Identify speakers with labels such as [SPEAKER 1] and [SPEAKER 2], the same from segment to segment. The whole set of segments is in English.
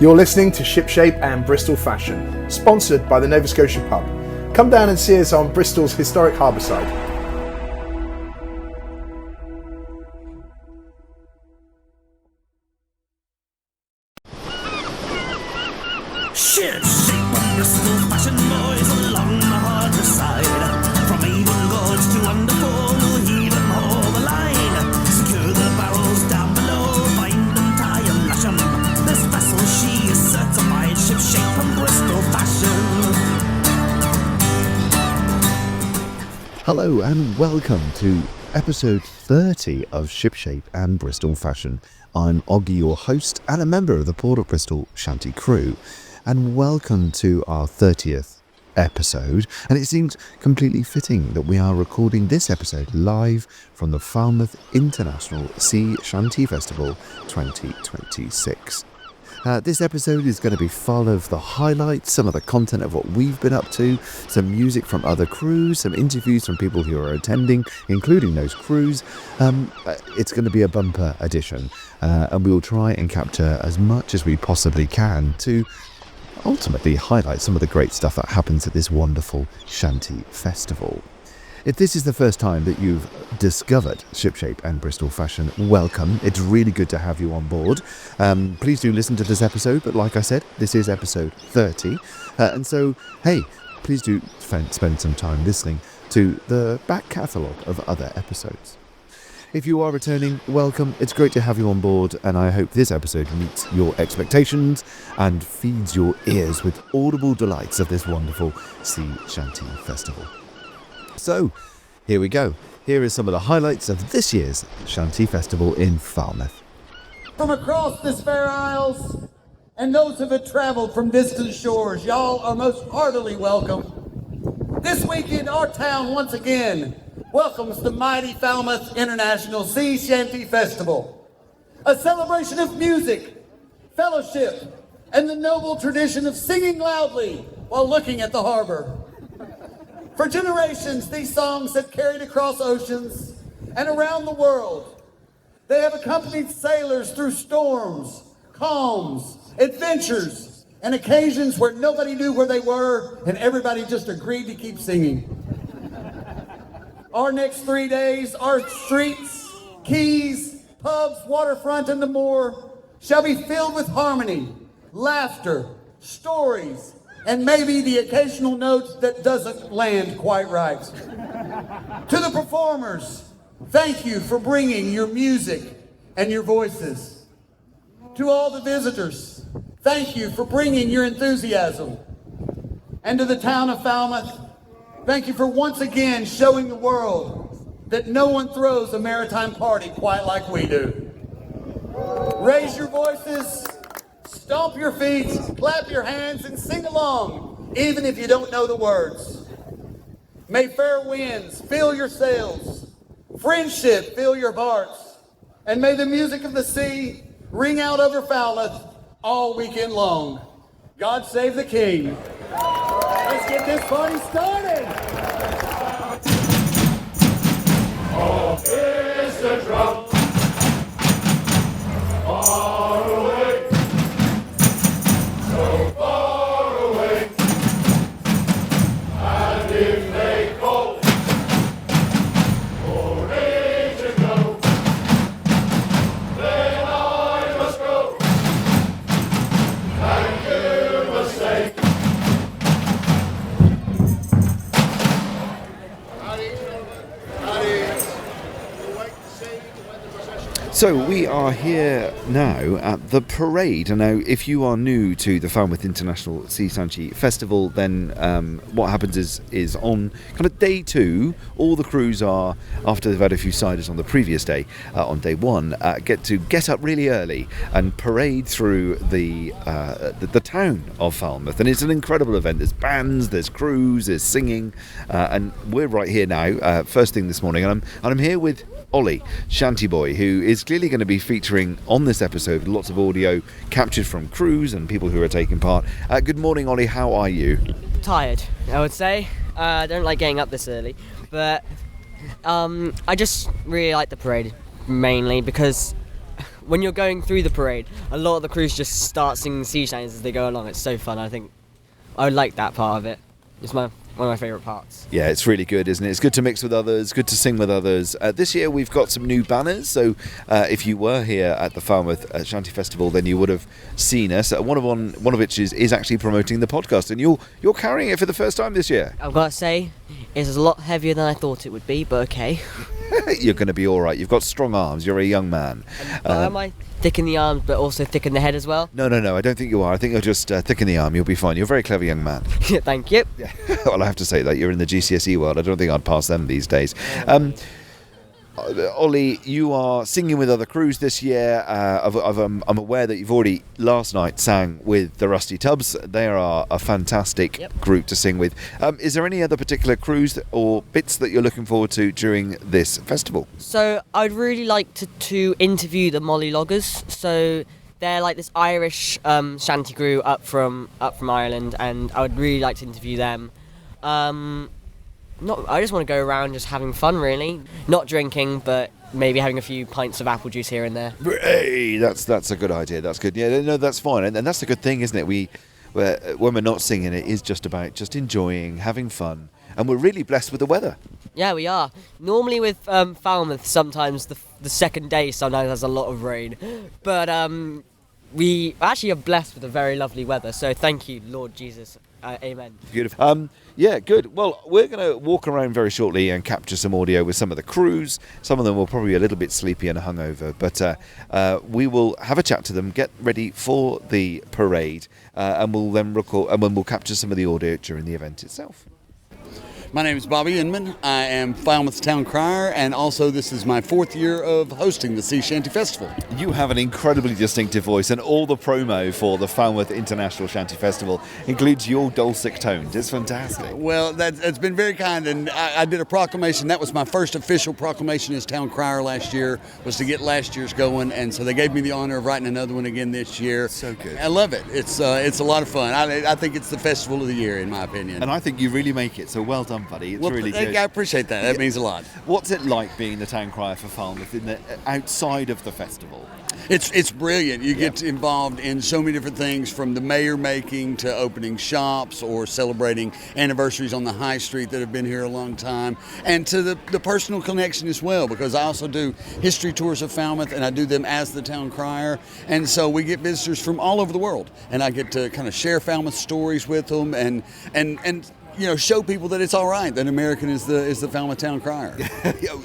[SPEAKER 1] You're listening to Shipshape and Bristol Fashion, sponsored by the Nova Scotia Pub. Come down and see us on Bristol's historic harbourside.
[SPEAKER 2] Shipshape and Bristol Fashion boys along the harbour side. From even gorge to underfall, we'll heave and haul the line. Secure the barrels down below, bind them, tie and lash 'em. This vessel, she is certified Shipshape and Bristol Fashion.
[SPEAKER 3] Hello and welcome to episode 30 of Shipshape and Bristol Fashion. I'm Oggy, your host and a member of the Port of Bristol Shanty crew. And welcome to our 30th episode, and it seems completely fitting that we are recording this episode live from the Falmouth International Sea Shanty Festival 2026. This episode is going to be full of the highlights, some of the content of what we've been up to, some music from other crews, some interviews from people who are attending, including those crews. It's going to be a bumper edition, and we will try and capture as much as we possibly can to ultimately highlight some of the great stuff that happens at this wonderful Shanty Festival. If this is the first time that you've discovered Shipshape and Bristol Fashion, welcome. It's really good to have you on board. Please do listen to this episode, but like I said, this is episode 30. And so, hey, please do spend some time listening to the back catalogue of other episodes. If you are returning, welcome. It's great to have you on board, and I hope this episode meets your expectations and feeds your ears with audible delights of this wonderful Sea Shanty Festival. So, here we go. Here is some of the highlights of this year's Shanty Festival in Falmouth.
[SPEAKER 4] From across this fair isles, and those who have travelled from distant shores, y'all are most heartily welcome. This weekend, our town once again welcomes the mighty Falmouth International Sea Shanty Festival, a celebration of music, fellowship, and the noble tradition of singing loudly while looking at the harbor. For generations, these songs have carried across oceans and around the world. They have accompanied sailors through storms, calms, adventures, and occasions where nobody knew where they were and everybody just agreed to keep singing. Our next 3 days, our streets, quays, pubs, waterfront, and the more shall be filled with harmony, laughter, stories, and maybe the occasional note that doesn't land quite right. To the performers, thank you for bringing your music and your voices. To all the visitors, thank you for bringing your enthusiasm. And to the town of Falmouth, thank you for once again showing the world that no one throws a maritime party quite like we do. Raise your voices, stomp your feet, clap your hands, and sing along, even if you don't know the words. May fair winds fill your sails, friendship fill your hearts, and may the music of the sea ring out over Falmouth all weekend long. God save the King. Let's get this party started.
[SPEAKER 5] Off is the drum, far away, so far away, and if they call for me to go, then I must go, and you must stay.
[SPEAKER 3] So we are here now at the parade. And now, if you are new to the Falmouth International Sea Shanty Festival, then what happens is on kind of day 2, all the crews are, after they've had a few ciders on the previous day, on day 1, get up really early and parade through the town of Falmouth. And it's an incredible event. There's bands, there's crews, there's singing, and we're right here now, first thing this morning, and I'm here with Ollie, Shanty Boy, who is clearly going to be featuring on this episode. Lots of audio captured from crews and people who are taking part. Good morning, Ollie. How are you?
[SPEAKER 6] Tired, I would say. I don't like getting up this early, but I just really like the parade, mainly because when you're going through the parade, a lot of the crews just start singing sea shanties as they go along. It's so fun. I think I like that part of it. It's one of my favourite parts.
[SPEAKER 3] Yeah, it's really good, isn't it? It's good to mix with others, good to sing with others. This year we've got some new banners, so if you were here at the Falmouth Shanty Festival, then you would have seen us. One of which is actually promoting the podcast, and you're carrying it for the first time this year.
[SPEAKER 6] I've got to say, it's a lot heavier than I thought it would be, but okay.
[SPEAKER 3] You're going to be all right. You've got strong arms. You're a young man.
[SPEAKER 6] Am I thick in the arms, but also thick in the head as well?
[SPEAKER 3] No, I don't think you are. I think you're just thick in the arm. You'll be fine. You're a very clever young man.
[SPEAKER 6] Thank you.
[SPEAKER 3] Yeah. Well, I have to say that you're in the GCSE world. I don't think I'd pass them these days. Ollie, you are singing with other crews this year. I'm aware that you've already last night sang with the Rusty Tubs. They are a fantastic group to sing with. Is there any other particular crews or bits that you're looking forward to during this festival?
[SPEAKER 6] So I'd really like to interview the Molly Loggers. So they're like this Irish shanty crew up from Ireland, and I would really like to interview them. I just want to go around just having fun, really. Not drinking, but maybe having a few pints of apple juice here and there.
[SPEAKER 3] Hey, that's a good idea. That's good. Yeah, no, that's fine. And that's the good thing, isn't it? When we're not singing, it is just about just enjoying, having fun. And we're really blessed with the weather.
[SPEAKER 6] Yeah, we are. Normally with Falmouth, sometimes the second day sometimes has a lot of rain. But we actually are blessed with a very lovely weather. So thank you, Lord Jesus. Amen.
[SPEAKER 3] Beautiful. Yeah, good. Well, we're going to walk around very shortly and capture some audio with some of the crews. Some of them will probably be a little bit sleepy and hungover, but we will have a chat to them, get ready for the parade, and we'll then record, and then we'll capture some of the audio during the event itself.
[SPEAKER 4] My name is Bobby Inman. I am Falmouth's town crier, and also this is my 4th year of hosting the Sea Shanty Festival.
[SPEAKER 3] You have an incredibly distinctive voice, and all the promo for the Falmouth International Shanty Festival includes your dulcet tones. It's fantastic.
[SPEAKER 4] Well, it's been very kind, and I did a proclamation. That was my first official proclamation as town crier last year, was to get last year's going, and so they gave me the honor of writing another one again this year.
[SPEAKER 3] So good.
[SPEAKER 4] I love it. It's a lot of fun. I think it's the festival of the year, in my opinion.
[SPEAKER 3] And I think you really make it, so well done, buddy. It's really good.
[SPEAKER 4] I appreciate that. That means a lot.
[SPEAKER 3] What's it like being the town crier for Falmouth outside of the festival?
[SPEAKER 4] It's brilliant. You get involved in so many different things, from the mayor making to opening shops or celebrating anniversaries on the high street that have been here a long time, and to the personal connection as well, because I also do history tours of Falmouth, and I do them as the town crier, and so we get visitors from all over the world, and I get to kind of share Falmouth stories with them and show people that it's all right, that American is the Falmouth town crier.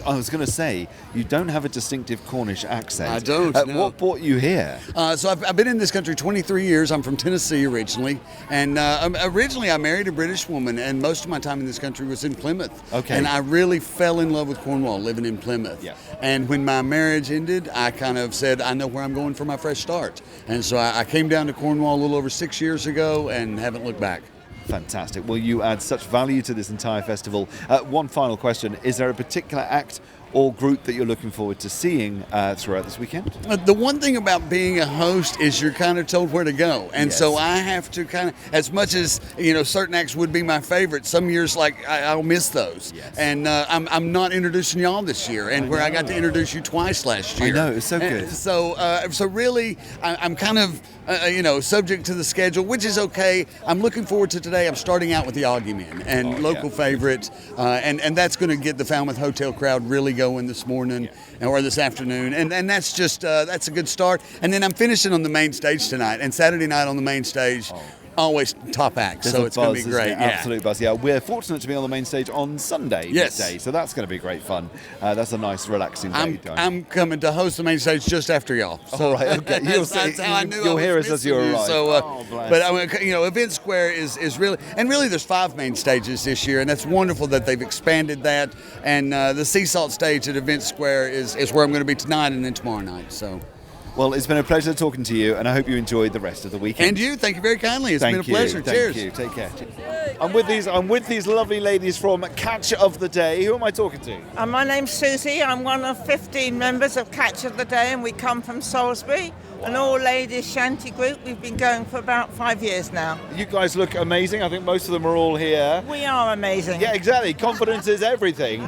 [SPEAKER 3] I was going to say, you don't have a distinctive Cornish accent.
[SPEAKER 4] I don't. No.
[SPEAKER 3] What brought you here?
[SPEAKER 4] So I've been in this country 23 years. I'm from Tennessee originally, and originally I married a British woman, and most of my time in this country was in Plymouth.
[SPEAKER 3] Okay.
[SPEAKER 4] And I really fell in love with Cornwall, living in Plymouth.
[SPEAKER 3] Yeah.
[SPEAKER 4] And when my marriage ended, I kind of said, I know where I'm going for my fresh start. And so I came down to Cornwall a little over 6 years ago and haven't looked back.
[SPEAKER 3] Fantastic. Well, you add such value to this entire festival. One final question. Is there a particular act or group that you're looking forward to seeing throughout this weekend?
[SPEAKER 4] The one thing about being a host is you're kind of told where to go. And
[SPEAKER 3] Yes.
[SPEAKER 4] so I have to kind of, as much as, certain acts would be my favorite, some years I'll miss those.
[SPEAKER 3] Yes.
[SPEAKER 4] And I'm not introducing y'all this year, and where I got to introduce you twice last year.
[SPEAKER 3] I know, it's so good.
[SPEAKER 4] And so really, I'm kind of, subject to the schedule, which is okay. I'm looking forward to today. I'm starting out with the Augie Men and local favorite, and that's going to get the Falmouth Hotel crowd really going this morning or this afternoon, and that's just that's a good start. And then I'm finishing on the main stage tonight, and Saturday night on the main stage. Always top act,
[SPEAKER 3] There's
[SPEAKER 4] so
[SPEAKER 3] a
[SPEAKER 4] it's going to
[SPEAKER 3] buzz,
[SPEAKER 4] be great.
[SPEAKER 3] isn't it? Absolute buzz. Yeah, we're fortunate to be on the main stage on Sunday midday, so that's going to be great fun. That's a nice, relaxing day.
[SPEAKER 4] I'm coming to host the main stage just after y'all. So
[SPEAKER 3] all right, okay.
[SPEAKER 4] that's how I knew
[SPEAKER 3] You'll
[SPEAKER 4] I
[SPEAKER 3] hear
[SPEAKER 4] was
[SPEAKER 3] us as you
[SPEAKER 4] missing
[SPEAKER 3] arrive.
[SPEAKER 4] So,
[SPEAKER 3] Bless.
[SPEAKER 4] but Event Square is really there's 5 main stages this year, and that's wonderful that they've expanded that. And the Sea Salt stage at Event Square is where I'm going to be tonight and then tomorrow night. So.
[SPEAKER 3] Well, it's been a pleasure talking to you, and I hope you enjoyed the rest of the weekend.
[SPEAKER 4] And you, thank you very kindly. It's been a pleasure.
[SPEAKER 3] Thank
[SPEAKER 4] Cheers.
[SPEAKER 3] you. Take care. I'm with these lovely ladies from Catch of the Day. Who am I talking to?
[SPEAKER 7] My name's Susie. I'm one of 15 members of Catch of the Day, and we come from Salisbury, an all-ladies shanty group. We've been going for about 5 years now.
[SPEAKER 3] You guys look amazing. I think most of them are all here.
[SPEAKER 7] We are amazing.
[SPEAKER 3] Yeah, exactly. Confidence is everything.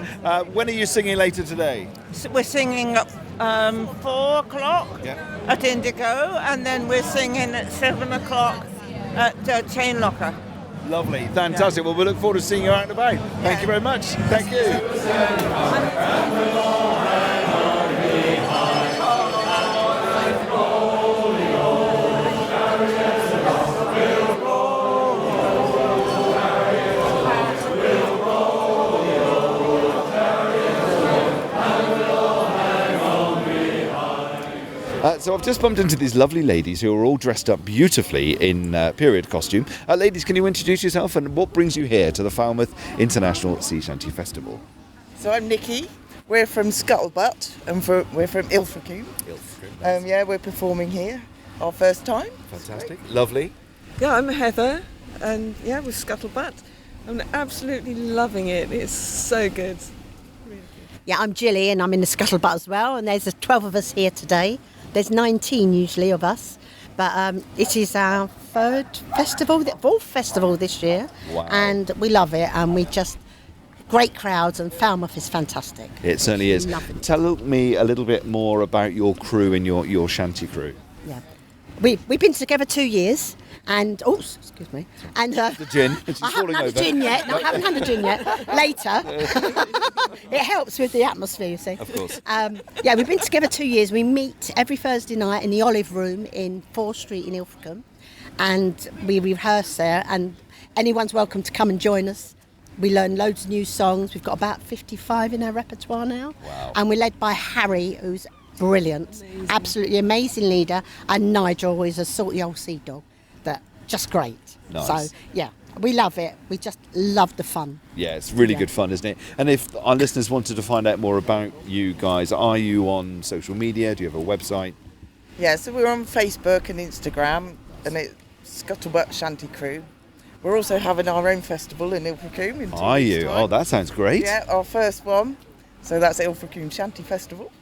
[SPEAKER 3] When are you singing later today?
[SPEAKER 7] We're singing 4 o'clock at Indigo, and then we're singing at 7 o'clock at Chain Locker.
[SPEAKER 8] Lovely, fantastic. Well, we look forward to seeing you out and about. Thank you very much. Thank you. So I've just bumped into these lovely ladies who are all dressed up beautifully in period costume. Ladies, can you introduce yourself and what brings you here to the Falmouth International Sea Shanty Festival?
[SPEAKER 9] So I'm Nikki. We're from Scuttlebutt and we're from Ilfracombe. Yeah, we're performing here. Our first time.
[SPEAKER 8] Fantastic. Lovely.
[SPEAKER 10] Yeah, I'm Heather, and yeah, with Scuttlebutt. I'm absolutely loving it. It's so good. Really good.
[SPEAKER 11] Yeah, I'm Jilly, and I'm in the Scuttlebutt as well, and there's 12 of us here today. There's 19 usually of us, but it is our fourth festival this year.
[SPEAKER 8] Wow.
[SPEAKER 11] And we love it, and we just, great crowds, and Falmouth is fantastic.
[SPEAKER 8] It certainly is.
[SPEAKER 11] Lovely.
[SPEAKER 8] Tell me a little bit more about your crew and your shanty crew.
[SPEAKER 11] Yeah. We've been together 2 years, and excuse me, and
[SPEAKER 8] The gin. She's
[SPEAKER 11] I haven't
[SPEAKER 8] falling
[SPEAKER 11] had
[SPEAKER 8] over.
[SPEAKER 11] a gin yet. No, I haven't had a gin yet. Later, it helps with the atmosphere, you see.
[SPEAKER 8] Of course.
[SPEAKER 11] Yeah, we've been together 2 years. We meet every Thursday night in the Olive Room in 4th Street in Ilfracombe, and we rehearse there. And anyone's welcome to come and join us. We learn loads of new songs. We've got about 55 in our repertoire now.
[SPEAKER 8] Wow.
[SPEAKER 11] And we're led by Harry, who's brilliant, absolutely amazing leader, and Nigel is a salty old sea dog that just great.
[SPEAKER 8] Nice.
[SPEAKER 11] So yeah, we love it. We just love the fun.
[SPEAKER 8] Yeah, it's really good fun, isn't it? And if our listeners wanted to find out more about you guys, are you on social media? Do you have a website?
[SPEAKER 9] Yeah, so we're on Facebook and Instagram, and it's Scuttlebutt Shanty Crew. We're also having our own festival in Ilfracombe in 2
[SPEAKER 8] Are
[SPEAKER 9] weeks'
[SPEAKER 8] you?
[SPEAKER 9] time.
[SPEAKER 8] Oh, that sounds great.
[SPEAKER 9] Yeah, our first one. So that's Ilfracombe Shanty Festival.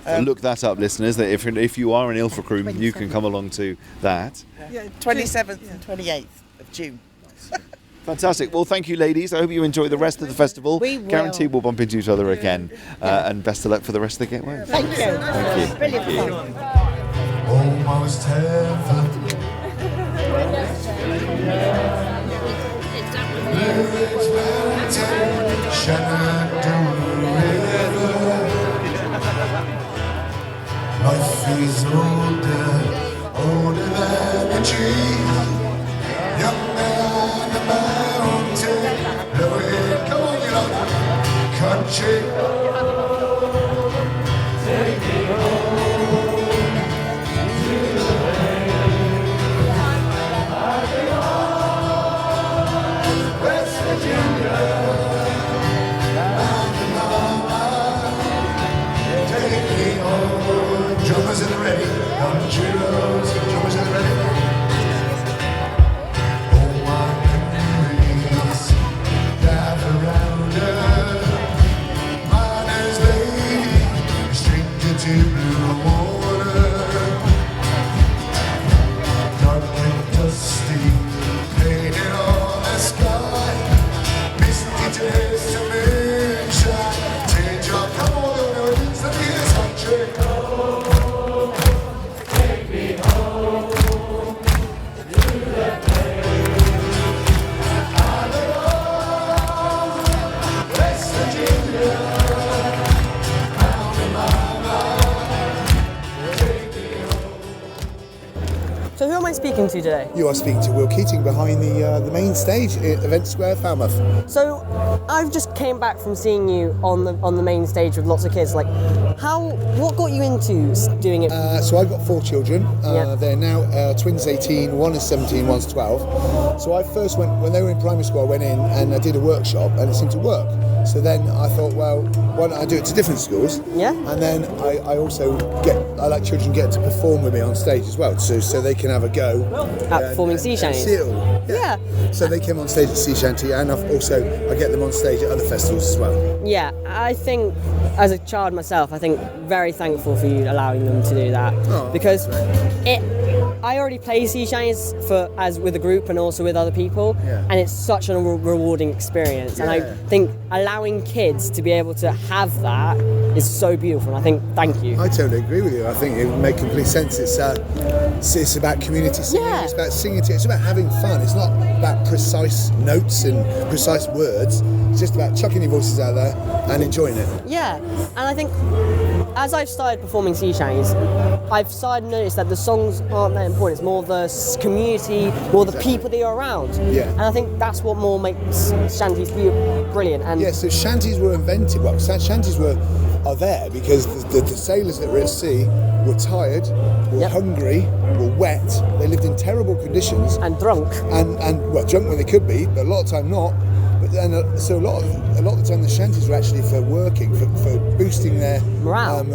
[SPEAKER 8] So look that up, listeners. That if you are in Ilfracombe, you can come along to that.
[SPEAKER 10] Yeah,
[SPEAKER 9] 27th and 28th of June.
[SPEAKER 8] Fantastic. Well, thank you, ladies. I hope you enjoy the rest of the festival.
[SPEAKER 11] We will.
[SPEAKER 8] Guarantee we'll bump into each other again. And best of luck for the rest of the getaway.
[SPEAKER 11] Thank you.
[SPEAKER 8] Thank you.
[SPEAKER 11] Brilliant
[SPEAKER 8] Thank you.
[SPEAKER 11] fun.
[SPEAKER 5] Almost heaven. Village mountain, Shenandoah River. Life is older than a tree. Younger on the mountain, blowing, come on, you know, country. Drummers in the ready, country roads, drummers in the ready. Oh, my memories gather round her. Miner's lady, a stranger to blue water. Dark and dusty, painted on the sky. Misty days to moonshine. Teardrop, come on, it's the biggest country.
[SPEAKER 6] So who am I speaking to today?
[SPEAKER 1] You are speaking to Will Keating behind the main stage at Event Square, Falmouth.
[SPEAKER 6] So I've just came back from seeing you on the main stage with lots of kids. Like, what got you into doing it?
[SPEAKER 1] So I've got 4 children.
[SPEAKER 6] Yeah.
[SPEAKER 1] They're now twins 18, one is 17, one's 12. So I first went, when they were in primary school, I went in and I did a workshop and it seemed to work. So then I thought, well, why don't I do it to different schools?
[SPEAKER 6] Yeah.
[SPEAKER 1] And then I also I like children get to perform with me on stage as well, so they can have a go.
[SPEAKER 6] At performing sea shanties.
[SPEAKER 1] see it all.
[SPEAKER 6] Yeah.
[SPEAKER 1] So they came on stage at Sea Shanty, and I get them on stage at other festivals as well.
[SPEAKER 6] Yeah, I think as a child myself, I think very thankful for you allowing them to do that because I already play sea shanties with a group and also with other people, and it's such a rewarding experience. And I think allowing allowing kids to be able to have that is so beautiful. And I think, thank you.
[SPEAKER 1] I totally agree with you. I think it would make complete sense. It's about community singing.
[SPEAKER 6] Yeah.
[SPEAKER 1] It's about singing. It's about having fun. It's not about precise notes and precise words. It's just about chucking your voices out there and enjoying it.
[SPEAKER 6] Yeah, and I think as I've started performing sea shanties, I've started to notice that the songs aren't that important. It's more the community, more the people that you're around.
[SPEAKER 1] Yeah.
[SPEAKER 6] And I think that's what more makes shanties brilliant. And
[SPEAKER 1] Yeah, so shanties were invented. Well, shanties are there because the sailors that were at sea were tired, were hungry, were wet. They lived in terrible conditions
[SPEAKER 6] and drunk.
[SPEAKER 1] And well, drunk when they could be, but a lot of the time not. But then, so a lot of the time the shanties were actually for working, for boosting their morale.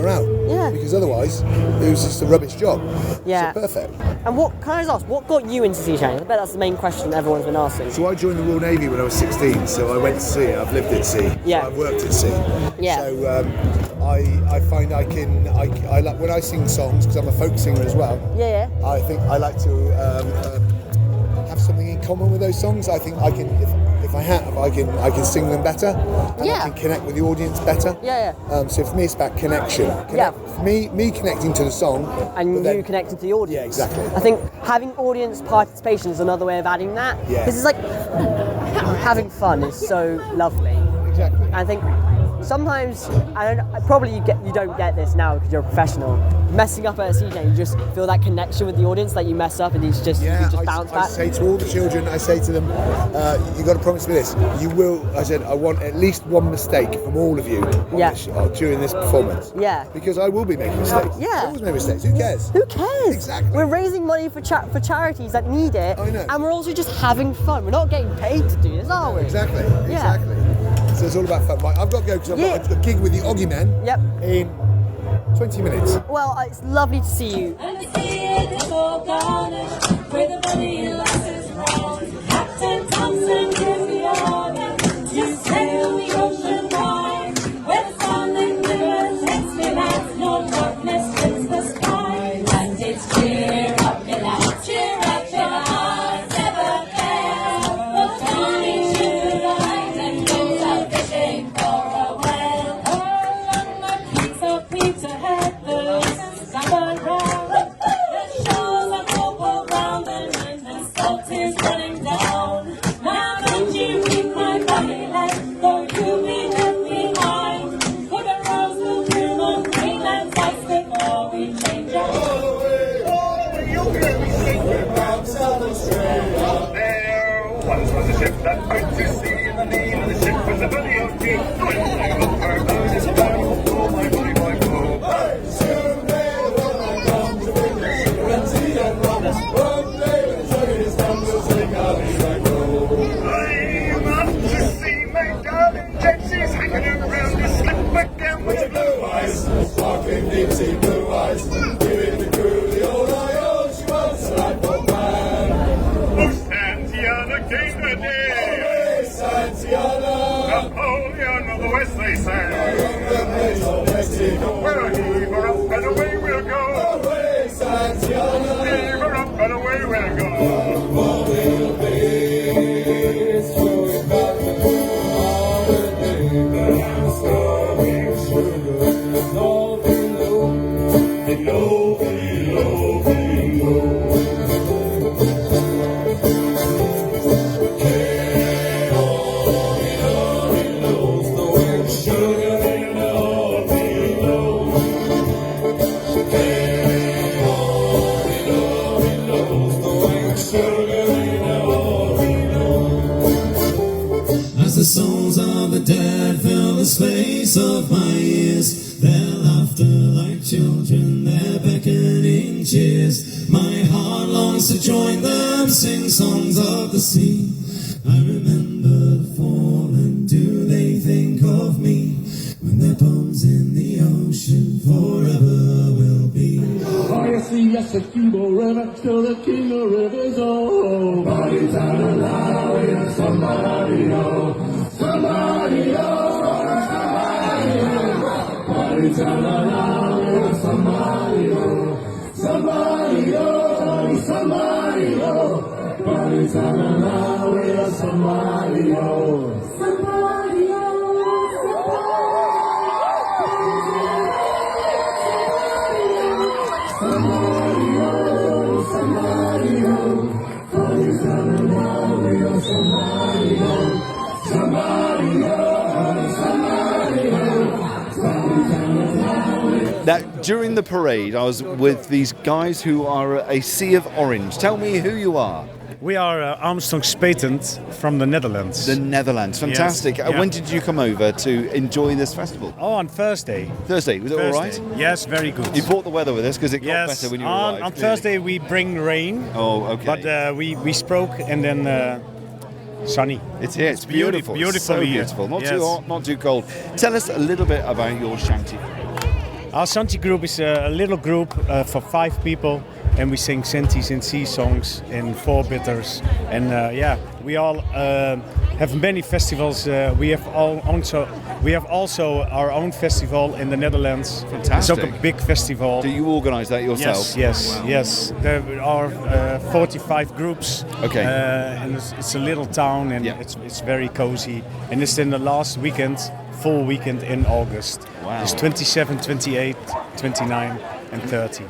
[SPEAKER 6] Yeah.
[SPEAKER 1] Because otherwise it was just a rubbish job.
[SPEAKER 6] Yeah.
[SPEAKER 1] So perfect.
[SPEAKER 6] And what can I just ask? What got you into sea shanties? I bet that's the main question everyone's been asking.
[SPEAKER 1] So I joined the Royal Navy when I was 16. So I went to sea. I've lived at sea.
[SPEAKER 6] Yeah.
[SPEAKER 1] So I've worked at sea.
[SPEAKER 6] Yeah.
[SPEAKER 1] So I find I like when I sing songs, because I'm a folk singer as well.
[SPEAKER 6] Yeah.
[SPEAKER 1] I think I like to have something in common with those songs. I think I can, if I have, I can sing them better. And I can connect with the audience better.
[SPEAKER 6] Yeah.
[SPEAKER 1] So for me, it's about connection. Me connecting to the song,
[SPEAKER 6] and you connecting to the audience.
[SPEAKER 1] Yeah, exactly.
[SPEAKER 6] I think having audience participation is another way of adding that.
[SPEAKER 1] Yeah.
[SPEAKER 6] Because it's like having fun is so lovely.
[SPEAKER 1] Exactly.
[SPEAKER 6] I think sometimes, probably you don't get this now because you're a professional. Messing up at a CJ, you just feel that connection with the audience that you mess up and you just bounce back.
[SPEAKER 1] I say to all the children, I say to them, you got to promise me this. You will. I said, I want at least one mistake from all of you during this performance.
[SPEAKER 6] Yeah.
[SPEAKER 1] Because I will be making mistakes.
[SPEAKER 6] Yeah.
[SPEAKER 1] I always make mistakes. Who cares?
[SPEAKER 6] Who cares?
[SPEAKER 1] Exactly.
[SPEAKER 6] We're raising money for charities that need it.
[SPEAKER 1] I know.
[SPEAKER 6] And we're also just having fun. We're not getting paid to do this, are we?
[SPEAKER 1] Exactly.
[SPEAKER 6] Yeah.
[SPEAKER 1] Exactly. So it's all about fun. Right, I've got to go because I've got a gig with the Oggy Men.
[SPEAKER 6] Yep.
[SPEAKER 1] In 20 minutes.
[SPEAKER 6] Well, it's lovely to see you.
[SPEAKER 12] And the sea is all garnished with a bunny lasses round. Captain Thompson gives the order to sail the ocean wide, where the sun and rivers hits me lads, no darkness fills the sky. And it's cheer up, me lads, cheer up, your hearts never fail. The Johnny should rise and goes out fishing for a whale. Along the peaks of Peter Head, the summer round, the shores of hope all round, and the salt is running down. Now don't you keep my body left, though you be left behind. For the rose will bloom on Greenland's ice before we change our
[SPEAKER 5] There once was a ship that put to sea, and the name of the ship was the Bunny of Tea. The wind blew up her bow, just about, oh my bunny boy, oh. Soon may the woman come to bring the sugar and tea and rum. One day when the sugar is done, we'll sing our midnight roll. I'm up to see my darling Catchy's hanging around the slip back down with the blue eyes, sparkling deep sea blue eyes, giving the crew the old eye-oh, she wants a lifeboat man. Oh, Santiana came the day. Away, Santiana. Napoleon of the West, they sang. Well, heave her up and away we'll go. Away, Santiana. Heave her up and away we'll go.
[SPEAKER 2] As the souls of the dead fill the space of my ears, their laughter like children, their beckoning cheers. My heart longs to join them, sing songs of the sea. I remember the fallen, do they think of me? When their bones in the ocean forever will be.
[SPEAKER 5] I see yes, the Cuba River, to the king of rivers, oh. Somebody tell a lie, somebody, oh. Somebody, oh, somebody, oh. Somebody tell a lie, somebody, oh. Somebody, oh, somebody, oh. Somebody tell a lie, somebody, oh. Somebody, oh.
[SPEAKER 8] Now, during the parade, I was with these guys who are a sea of orange. Tell me who you are.
[SPEAKER 13] We are Armstrong's patent from the Netherlands.
[SPEAKER 8] The Netherlands, fantastic.
[SPEAKER 13] Yes, yeah.
[SPEAKER 8] When did you come over to enjoy this festival?
[SPEAKER 13] Oh, on Thursday.
[SPEAKER 8] Thursday, was it all right?
[SPEAKER 13] Yes, very good.
[SPEAKER 8] You brought the weather with us because it got better when you arrived.
[SPEAKER 13] On Thursday we bring rain.
[SPEAKER 8] Oh, okay.
[SPEAKER 13] But we spoke and then sunny.
[SPEAKER 8] It's here. It's beautiful.
[SPEAKER 13] Beautiful
[SPEAKER 8] So
[SPEAKER 13] here.
[SPEAKER 8] beautiful. Not
[SPEAKER 13] Yes.
[SPEAKER 8] too hot, not too cold. Tell us a little bit about your shanty.
[SPEAKER 13] Our shanty group is a little group for 5 people, and we sing shanties and sea songs in 4 bitters. And we all have many festivals. We have also our own festival in the Netherlands.
[SPEAKER 8] Fantastic.
[SPEAKER 13] It's also a big festival.
[SPEAKER 8] Do you organise that yourself?
[SPEAKER 13] Yes. There are 45 groups.
[SPEAKER 8] Okay.
[SPEAKER 13] And it's a little town, and it's very cozy. And it's in the last weekend, full weekend in August.
[SPEAKER 8] Wow.
[SPEAKER 13] It's 27, 28, 29 and 30.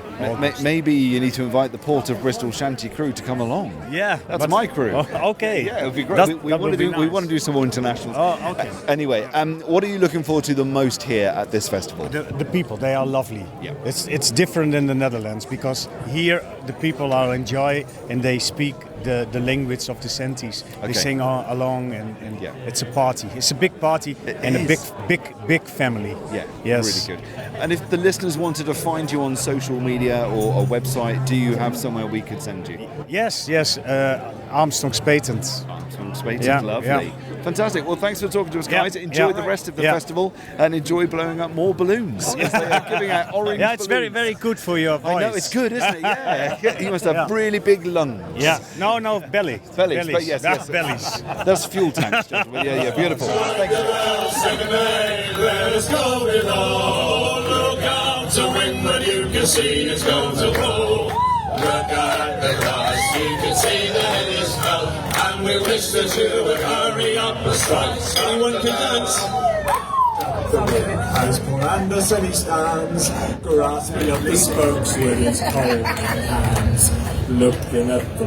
[SPEAKER 8] Maybe you need to invite the Port of Bristol Shanty crew to come along.
[SPEAKER 13] Yeah.
[SPEAKER 8] That's my crew.
[SPEAKER 13] Oh, okay.
[SPEAKER 8] Yeah, it would be great. We want to do some more internationals.
[SPEAKER 13] Oh, okay.
[SPEAKER 8] Anyway, what are you looking forward to the most here at this festival?
[SPEAKER 13] The people, they are lovely.
[SPEAKER 8] Yeah.
[SPEAKER 13] It's different in the Netherlands because here the people are enjoy and they speak the language of the Shanties.
[SPEAKER 8] Okay.
[SPEAKER 13] They sing along and it's a party. It's a big party and a big family.
[SPEAKER 8] Yeah,
[SPEAKER 13] yes.
[SPEAKER 8] Really good. And if the listeners wanted to find you on social media or a website, do you have somewhere we could send you?
[SPEAKER 13] Yes. Armstrong's Patent.
[SPEAKER 8] Armstrong's Patent, lovely. Yeah. Fantastic. Well, thanks for talking to us, guys. Enjoy the rest of the festival and enjoy blowing up more balloons. Yes, they are giving out orange balloons.
[SPEAKER 13] It's very, very good for your voice.
[SPEAKER 8] I know, it's good, isn't it? Yeah. You must have really big lungs.
[SPEAKER 13] Yeah. No, belly.
[SPEAKER 8] Bellies. But yes.
[SPEAKER 13] Bellies.
[SPEAKER 8] That's fuel tanks, gentlemen. Yeah, beautiful. Thank you.
[SPEAKER 5] Let us go below. Look out to windward, you can see it's going to blow. Look at the glass, you can see that it is fell. And we wish that you would hurry up and strike. Anyone can dance. As poor Anderson he stands, grasping up the spokes with his cold hands. Looking at the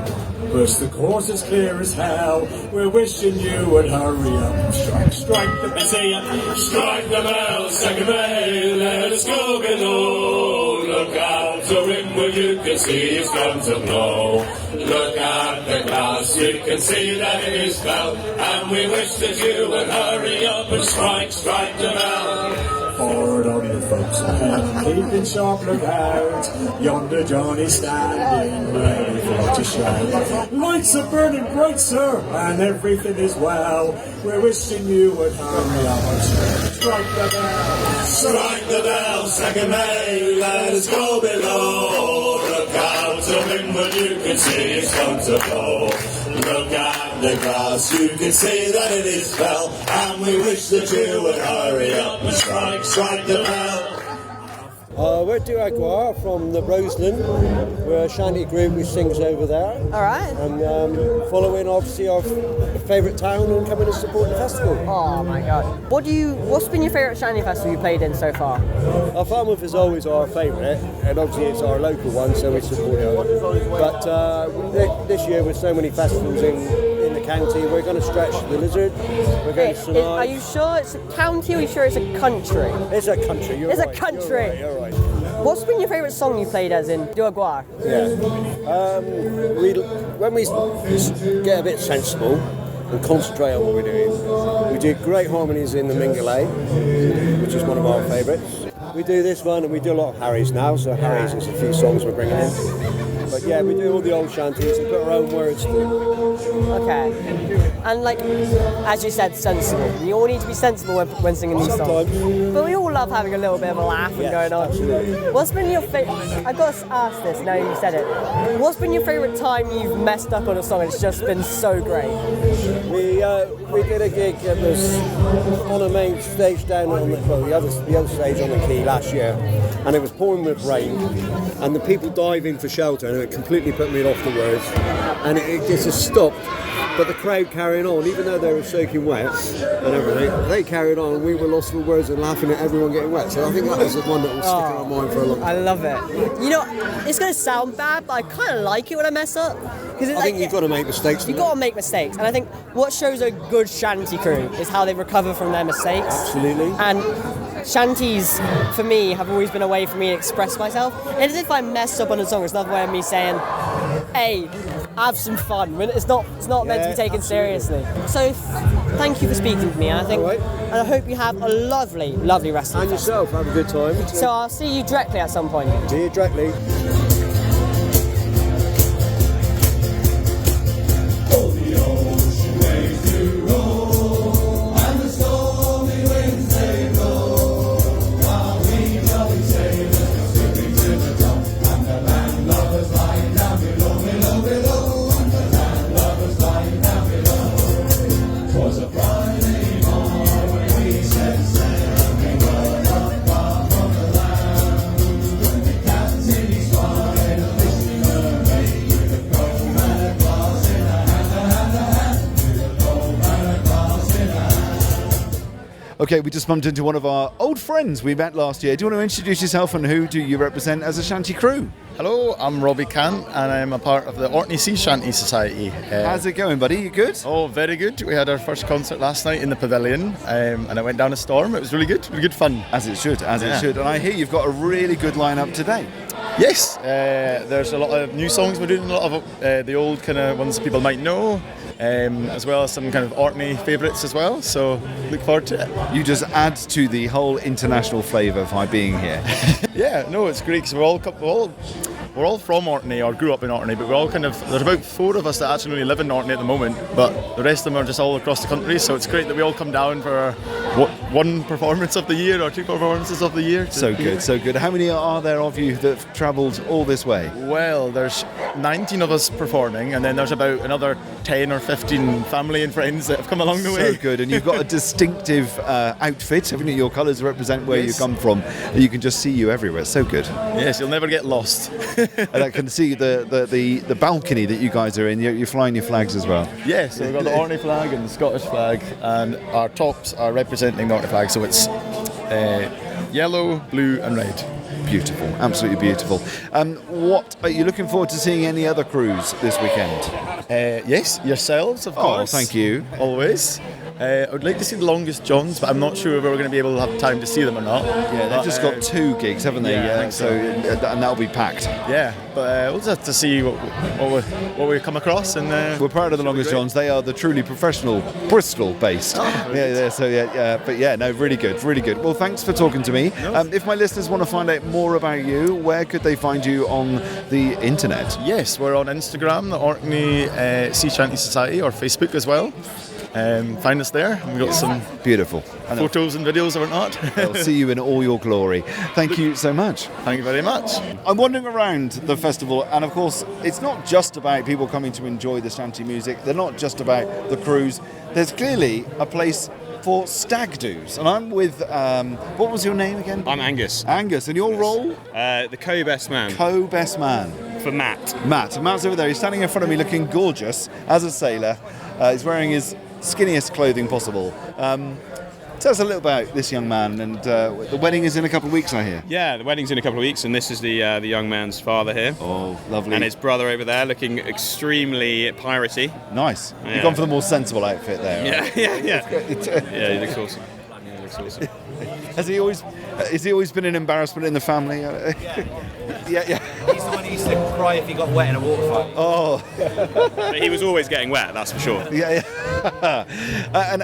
[SPEAKER 5] bush, the course is clear as hell. We're wishing you would hurry up and strike the bell. Strike the bell, second mail, let us go below. Look out to windward, you can see it's going to blow. Look at the glass, you can see that it is fell. And we wish that you would hurry up and strike the bell. Forward on you folks ahead, keeping sharp lookout. Yonder Johnny's standing ready for to shout. Lights are burning bright, sir, and everything is well. We're wishing you would hurry up and strike the bell. Strike the bell, second May, let us go below. Look out to windward, you can see it's going to blow. Look at the glass, you can see that it is fell. And we wish that you would hurry up and strike the bell.
[SPEAKER 14] We're Ahoy from the Roseland. We're a shanty group which sings over there.
[SPEAKER 15] All right.
[SPEAKER 14] And following obviously our favourite town and coming to support the festival.
[SPEAKER 15] Oh my God! What's been your favourite shanty festival you played in so far?
[SPEAKER 14] Falmouth is always our favourite, and obviously it's our local one, so we support it. But this year with so many festivals in the county, we're going to stretch the Lizard. We're going to Sonai.
[SPEAKER 15] Are you sure it's a county or are you sure it's a country?
[SPEAKER 14] It's a country.
[SPEAKER 15] It's a country.
[SPEAKER 14] You're right.
[SPEAKER 15] What's been your favourite song you played as in Ahoy?
[SPEAKER 14] Yeah. When we get a bit sensible and concentrate on what we're doing, we do great harmonies in the Mingulay, which is one of our favourites. We do this one and we do a lot of Harry's now, so Harry's is a few songs we're bringing in. But yeah, we do all the old shanties and put our own words to it.
[SPEAKER 15] Okay. And like, as you said, sensible. You all need to be sensible when singing these songs. But we all love having a little bit of a laugh and going on.
[SPEAKER 14] Absolutely.
[SPEAKER 15] What's been your favourite... I've got to ask this now you said it. What's been your favourite time you've messed up on a song and it's just been so great?
[SPEAKER 14] We did a gig that was on a main stage down on the other stage on the quay last year, and it was pouring with rain, and the people diving for shelter, and it completely put me off the words, and it just stopped. But the crowd carrying on, even though they were soaking wet and everything, they carried on. We were lost for words and laughing at everyone getting wet. So I think that is the one that will stick in our mind for a long time.
[SPEAKER 15] I love it. You know, it's going to sound bad, but I kind of like it when I mess up.
[SPEAKER 14] I think you've got to make mistakes.
[SPEAKER 15] You've got to make mistakes. And I think what shows a good shanty crew is how they recover from their mistakes.
[SPEAKER 14] Absolutely.
[SPEAKER 15] And shanties, for me, have always been a way for me to express myself. And if I mess up on a song, it's another way of me saying, hey, have some fun. It's not meant to be taken seriously. So thank you for speaking to me, and I hope you have a lovely, lovely rest of the festival.
[SPEAKER 14] And yourself, have a good time.
[SPEAKER 15] So I'll see you directly at some point.
[SPEAKER 14] See you directly.
[SPEAKER 8] Okay, we just bumped into one of our old friends we met last year. Do you want to introduce yourself and who do you represent as a shanty crew?
[SPEAKER 16] Hello, I'm Robbie Cant and I'm a part of the Orkney Sea Shanty Society.
[SPEAKER 8] How's it going, buddy? You good?
[SPEAKER 16] Oh, very good. We had our first concert last night in the pavilion and I went down a storm. It was really good fun.
[SPEAKER 8] As it should, it should. And I hear you've got a really good lineup today.
[SPEAKER 16] Yes, there's a lot of new songs we're doing, a lot of the old kind of ones that people might know. As well as some kind of Orkney favourites as well, so look forward to it.
[SPEAKER 8] You just add to the whole international flavour by being here.
[SPEAKER 16] Yeah, no, it's great because we're all from Orkney or grew up in Orkney, but we're all there's about 4 of us that actually only live in Orkney at the moment, but the rest of them are just all across the country, so it's great that we all come down for one performance of the year or 2 performances of the year.
[SPEAKER 8] So good. How many are there of you that have travelled all this way?
[SPEAKER 16] Well, there's 19 of us performing, and then there's about another 10 or 15 family and friends that have come along the way.
[SPEAKER 8] So good, and you've got a distinctive outfit, haven't you? Your colours represent where you come from. You can just see you everywhere. So good.
[SPEAKER 16] Yes, you'll never get lost.
[SPEAKER 8] And I can see the balcony that you guys are in. You're flying your flags as well.
[SPEAKER 16] Yes, so we've got the Orkney flag and the Scottish flag, and our tops are representing the Orkney flag, so it's yellow, blue and red.
[SPEAKER 8] Beautiful, absolutely beautiful. What are you looking forward to seeing any other crews this weekend?
[SPEAKER 16] Yes, yourselves, of course.
[SPEAKER 8] Oh, thank you.
[SPEAKER 16] Always. I would like to see the Longest Johns, but I'm not sure if we're going to be able to have time to see them or not.
[SPEAKER 8] Yeah, they've just got 2 gigs, haven't they?
[SPEAKER 16] Yeah, I think so.
[SPEAKER 8] And that'll be packed.
[SPEAKER 16] Yeah, but we'll just have to see what we come across. And
[SPEAKER 8] we're proud of the Longest Johns. They are the truly professional Bristol-based. Really good, really good. Well, thanks for talking to me. If my listeners want to find out more about you, where could they find you on the internet?
[SPEAKER 16] Yes, we're on Instagram, the Orkney Sea Shanty Society, or Facebook as well. Find us there. We've got some
[SPEAKER 8] beautiful
[SPEAKER 16] photos and videos and whatnot.
[SPEAKER 8] I'll see you in all your glory. Thank you so much.
[SPEAKER 16] Thank you very much.
[SPEAKER 8] I'm wandering around the festival, and of course, it's not just about people coming to enjoy the shanty music. They're not just about the cruise. There's clearly a place for stag do's, and I'm with what was your name again?
[SPEAKER 17] I'm Angus.
[SPEAKER 8] Angus, and your role?
[SPEAKER 17] The co-best man.
[SPEAKER 8] Co-best man.
[SPEAKER 17] For Matt.
[SPEAKER 8] Matt's over there. He's standing in front of me looking gorgeous as a sailor. He's wearing his skinniest clothing possible. Tell us a little about this young man, and the wedding is in a couple of weeks, I hear.
[SPEAKER 17] Yeah, the wedding's in a couple of weeks, and this is the young man's father here.
[SPEAKER 8] Oh, lovely.
[SPEAKER 17] And his brother over there, looking extremely piratey.
[SPEAKER 8] Nice.
[SPEAKER 17] Yeah.
[SPEAKER 8] You've gone for the more sensible outfit there.
[SPEAKER 17] Yeah. Yeah, he looks awesome.
[SPEAKER 8] Has he always been an embarrassment in the family? Yeah.
[SPEAKER 18] He's the one who used to cry if he got wet in a water fight.
[SPEAKER 8] Oh.
[SPEAKER 17] He was always getting wet, that's for sure.
[SPEAKER 8] Yeah. And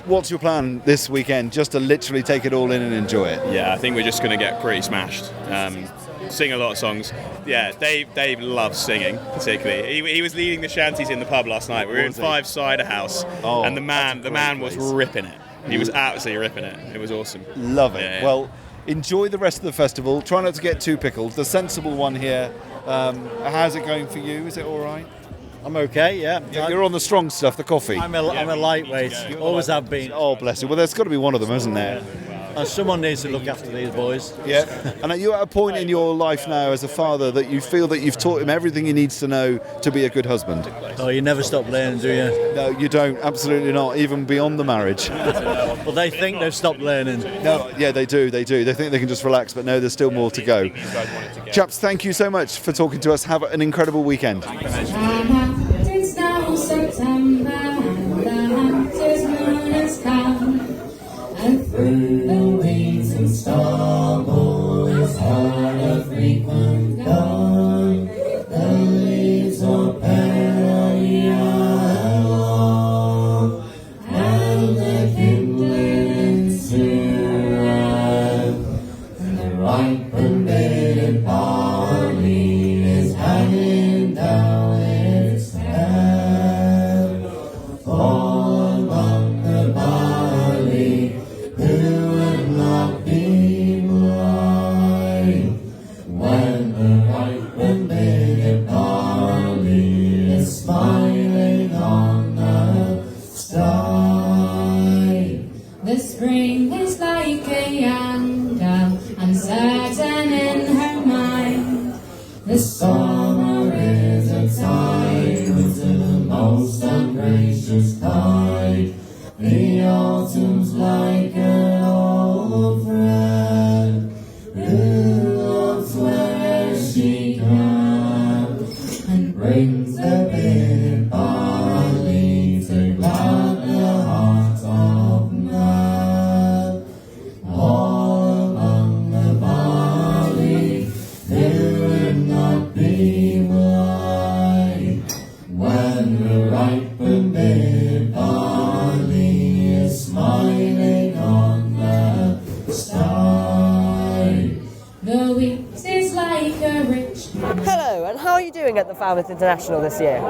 [SPEAKER 8] what's your plan this weekend? Just to literally take it all in and enjoy it?
[SPEAKER 17] Yeah, I think we're just going to get pretty smashed. Sing a lot of songs. Yeah, Dave loves singing, particularly. He was leading the shanties in the pub last night. We were in Five Cider House, and the man was ripping it. He was absolutely ripping it. It was awesome.
[SPEAKER 8] Love it.
[SPEAKER 17] Yeah.
[SPEAKER 8] Well, enjoy the rest of the festival. Try not to get too pickled. The sensible one here. How's it going for you? Is it all right?
[SPEAKER 19] I'm okay, yeah.
[SPEAKER 8] You're on the strong stuff, the coffee.
[SPEAKER 19] I'm a lightweight. Always have been.
[SPEAKER 8] Oh, bless you. Well, there's got to be one of them, hasn't there?
[SPEAKER 19] And someone needs to look after these boys.
[SPEAKER 8] Yeah. And are you at a point in your life now as a father that you feel that you've taught him everything he needs to know to be a good husband?
[SPEAKER 19] Oh, you never stop learning, do you?
[SPEAKER 8] No, you don't. Absolutely not. Even beyond the marriage.
[SPEAKER 19] Well, they think they've stopped learning.
[SPEAKER 8] No, yeah, they do. They think they can just relax, but no, there's still more to go. Chaps, thank you so much for talking to us. Have an incredible weekend.
[SPEAKER 12] It's now September and the hunter's moon has come, and through the weeds and stubble is heard a frequent call. The leaves are barely along, and the kindling soon arrive, and the ripe and bitter barley is hanging down its head. Fall among the barley, who would not be blind, when the ripe and bitter barley is smiling on the sky. The spring is like a young girl, uncertain in her mind. The summer is a tide with the most ungracious tide. The autumn's like an old friend who looks where she can and brings the bitter barley to glad the heart of man. All among the barley, who would not be blind, when the ripe and bitter barley is smiling on the sky. The wheat is like a rich.
[SPEAKER 15] Hello, and how are you doing at the Falmouth International this year?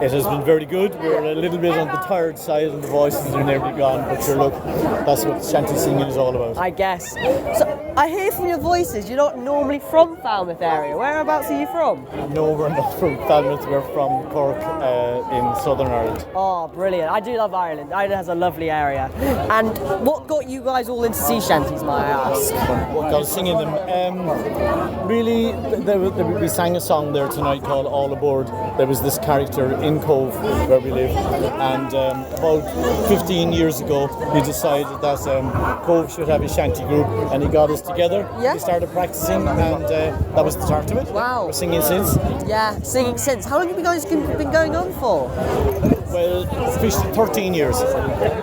[SPEAKER 20] It has been very good. We're a little bit on the tired side and the voices are nearly gone, but sure, look, that's what shanty singing is all about.
[SPEAKER 15] I guess. So, I hear from your voices you're not normally from Falmouth area. Whereabouts are you from?
[SPEAKER 20] No, we're not from Falmouth, we're from Cork in Southern Ireland.
[SPEAKER 15] Oh, brilliant. I do love Ireland. Ireland has a lovely area. And what got you guys all into sea shanties, may I ask?
[SPEAKER 20] What got us singing them? Really, we sang a song there tonight called All Aboard. There was this character in Cove where we live, and about 15 years ago he decided that Cove should have a shanty group, and he got us together.
[SPEAKER 15] Yeah.
[SPEAKER 20] We started practicing, and that was the start of it.
[SPEAKER 15] Wow.
[SPEAKER 20] We're singing since.
[SPEAKER 15] Yeah, singing since. How long have you guys been going on for?
[SPEAKER 20] Well, officially 13 years.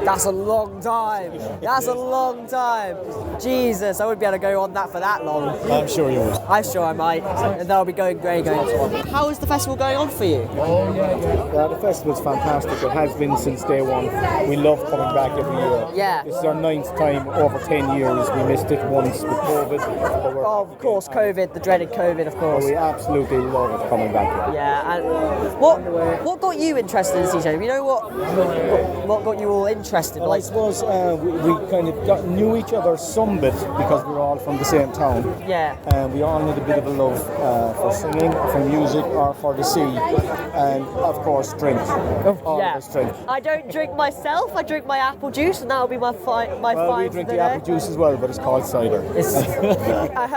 [SPEAKER 15] That's a long time. That's a long time. Jesus, I wouldn't be able to go on that for that long.
[SPEAKER 20] I'm sure you would.
[SPEAKER 15] I'm sure I might. And that'll be going great. How is the festival going on for you?
[SPEAKER 20] Yeah, the festival's fantastic. It has been since day one. We love coming back every year.
[SPEAKER 15] Yeah.
[SPEAKER 20] This is our 9th time over 10 years. We missed it once with COVID. But
[SPEAKER 15] Oh, of course, COVID, the dreaded COVID, of course.
[SPEAKER 20] we absolutely love it coming back here.
[SPEAKER 15] Yeah, and what got you interested in sea shanty? You know what got you all interested?
[SPEAKER 20] Well, I suppose we kind of knew each other some bit because we were all from the same town.
[SPEAKER 15] Yeah.
[SPEAKER 20] We all had a bit of a love for singing, for music, or for the sea, and of course drink. All of us drink.
[SPEAKER 15] I don't drink myself. I drink my apple juice, and that'll be my fine.
[SPEAKER 20] We drink the apple juice as well, but it's called cider.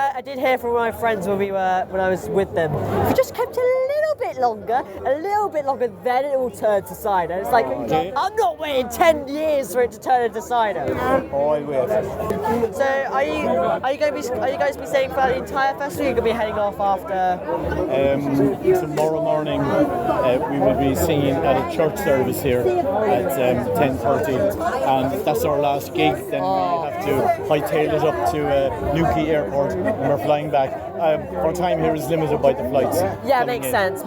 [SPEAKER 15] I did hear from my friends when I was with them. If we just kept a little bit longer, then it will turn to cider. It's like I'm not waiting 10 years for it to turn into cider.
[SPEAKER 20] Oh, I'll wait.
[SPEAKER 15] So are you guys be staying for the entire festival? You're gonna be heading off after?
[SPEAKER 20] Tomorrow morning we will be singing at a church service here at 10:30, and that's our last gig. Then we have to hightail it up to Newquay Airport, and we're flying back. Our time here is limited by the flights.
[SPEAKER 15] Yeah, makes sense.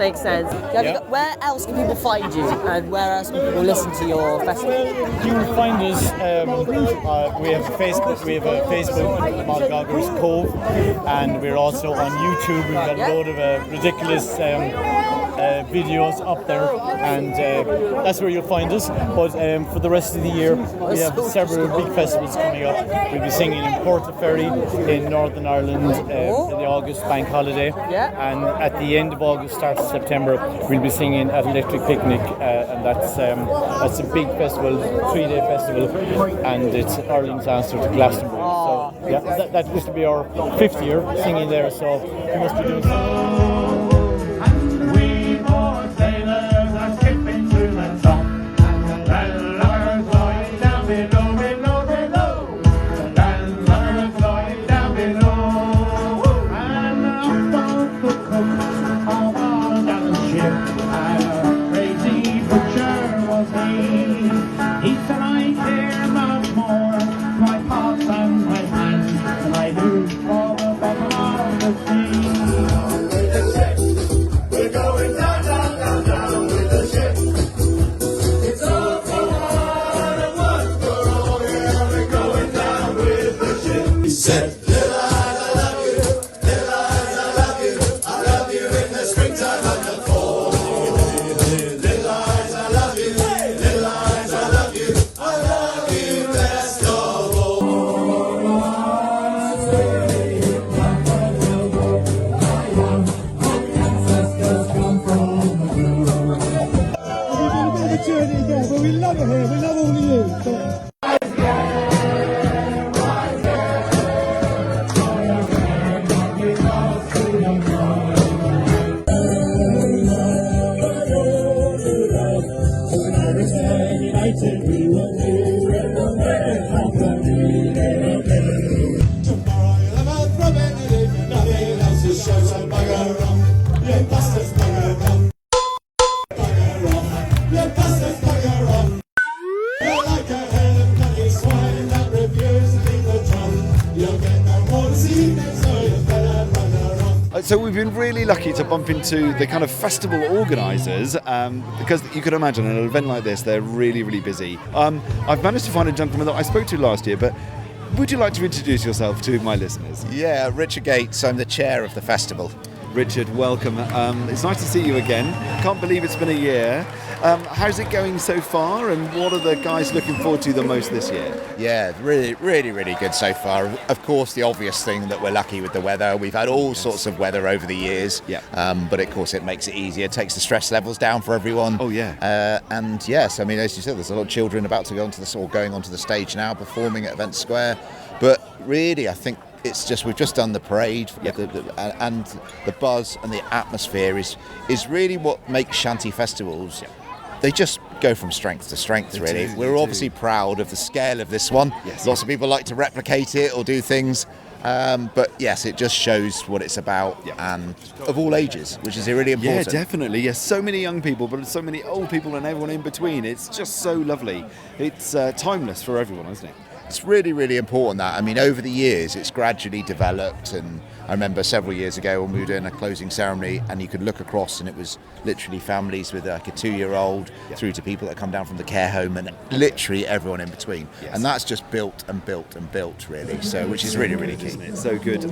[SPEAKER 15] Where else can people find you, and where else can people listen to your festival?
[SPEAKER 20] You will find us. We have Facebook. We have a Facebook, Malgaggers Cove, and we're also on YouTube. We've got a load of ridiculous videos up there, and that's where you'll find us. But for the rest of the year, we have several big festivals coming up. We'll be singing in Portaferry in Northern Ireland for the August bank holiday, and at the end of August, start of September, we'll be singing at Electric Picnic, and that's a big festival, 3-day festival, and it's Ireland's answer to Glastonbury. So Yeah, that used to be our 5th year singing there, so we must be doing something.
[SPEAKER 8] So we've been really lucky to bump into the kind of festival organisers because you can imagine an event like this, they're really, really busy. I've managed to find a gentleman that I spoke to last year, but would you like to introduce yourself to my listeners?
[SPEAKER 21] Yeah, Richard Gates, I'm the chair of the festival.
[SPEAKER 8] Richard, welcome. It's nice to see you again. Can't believe it's been a year. How's it going so far, and what are the guys looking forward to the most this year?
[SPEAKER 21] Yeah, really, really, really good so far. Of course, the obvious thing that we're lucky with the weather. We've had all sorts of weather over the years, but of course it makes it easier, takes the stress levels down for everyone.
[SPEAKER 8] Oh yeah.
[SPEAKER 21] And yes, I mean, as you said, there's a lot of children about to go onto going onto the stage now, performing at Event Square. But really, I think it's just we've just done the parade, and the buzz and the atmosphere is really what makes shanty festivals. They just go from strength to strength, really. We're obviously proud of the scale of this one.
[SPEAKER 8] Yes.
[SPEAKER 21] Lots of people like to replicate it or do things. But yes, it just shows what it's about, and of all ages, which is really important.
[SPEAKER 8] Yeah, definitely. Yes, so many young people, but so many old people and everyone in between. It's just so lovely. It's timeless for everyone, isn't it?
[SPEAKER 21] It's really, really important that. I mean, over the years, it's gradually developed, and I remember several years ago when we were doing a closing ceremony, and you could look across, and it was literally families with like a 2-year-old through to people that come down from the care home, and literally everyone in between.
[SPEAKER 8] Yes.
[SPEAKER 21] And that's just built and built and built, really. So, which is really, really key.
[SPEAKER 8] Isn't it? So good.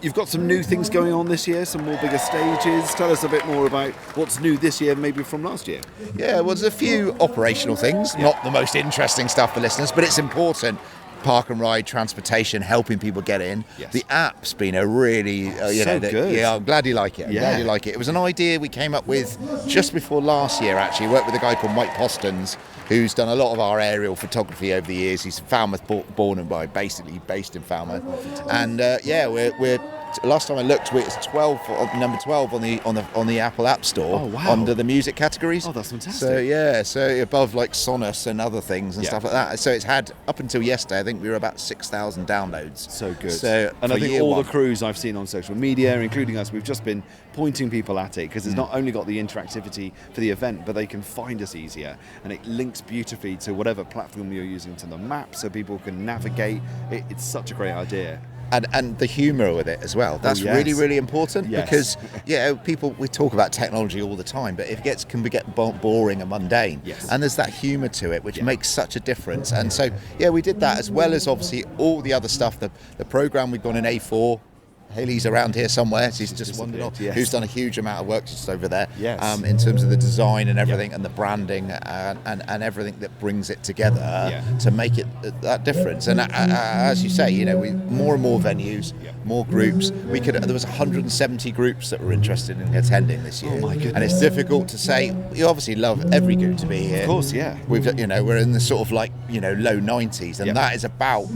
[SPEAKER 8] You've got some new things going on this year, some more bigger stages. Tell us a bit more about what's new this year, maybe from last year.
[SPEAKER 21] Yeah, well, there's a few operational things, not the most interesting stuff for listeners, but it's important. Park and ride, transportation, helping people get in.
[SPEAKER 8] Yes.
[SPEAKER 21] The app's been a really,
[SPEAKER 8] good.
[SPEAKER 21] Yeah, I'm glad you like it. I'm glad you like it. It was an idea we came up with just before last year, actually. Worked with a guy called Mike Postons, who's done a lot of our aerial photography over the years. He's Falmouth born and basically based in Falmouth. And we're last time I looked, it's number 12 on the Apple App Store.
[SPEAKER 8] Oh, wow.
[SPEAKER 21] Under the music categories.
[SPEAKER 8] Oh, that's fantastic.
[SPEAKER 21] So above like Sonos and other things and stuff like that. So it's had, up until yesterday, I think we were about 6,000 downloads.
[SPEAKER 8] So good.
[SPEAKER 21] And
[SPEAKER 8] I think all the crews I've seen on social media, including us, we've just been pointing people at it, because it's not only got the interactivity for the event, but they can find us easier, and it links beautifully to whatever platform you're using, to the map, so people can navigate. It's such a great idea.
[SPEAKER 21] And the humour with it as well. That's really, really important, because we talk about technology all the time, but it can get boring and mundane.
[SPEAKER 8] Yes.
[SPEAKER 21] And there's that humour to it, which makes such a difference. And so, we did that, as well as obviously all the other stuff. The programme we've gone in A4, Haley's around here somewhere. She's just wandered off.
[SPEAKER 8] Yes.
[SPEAKER 21] Who's done a huge amount of work just over there.
[SPEAKER 8] Yes.
[SPEAKER 21] In terms of the design and everything, and the branding and everything that brings it together to make it that difference. And as you say, we more and more venues, more groups. There was 170 groups that were interested in attending this year.
[SPEAKER 8] Oh my goodness.
[SPEAKER 21] And it's difficult to say. You obviously love every group to be here.
[SPEAKER 8] Of course, yeah.
[SPEAKER 21] We're in the sort of low 90s, and that is about.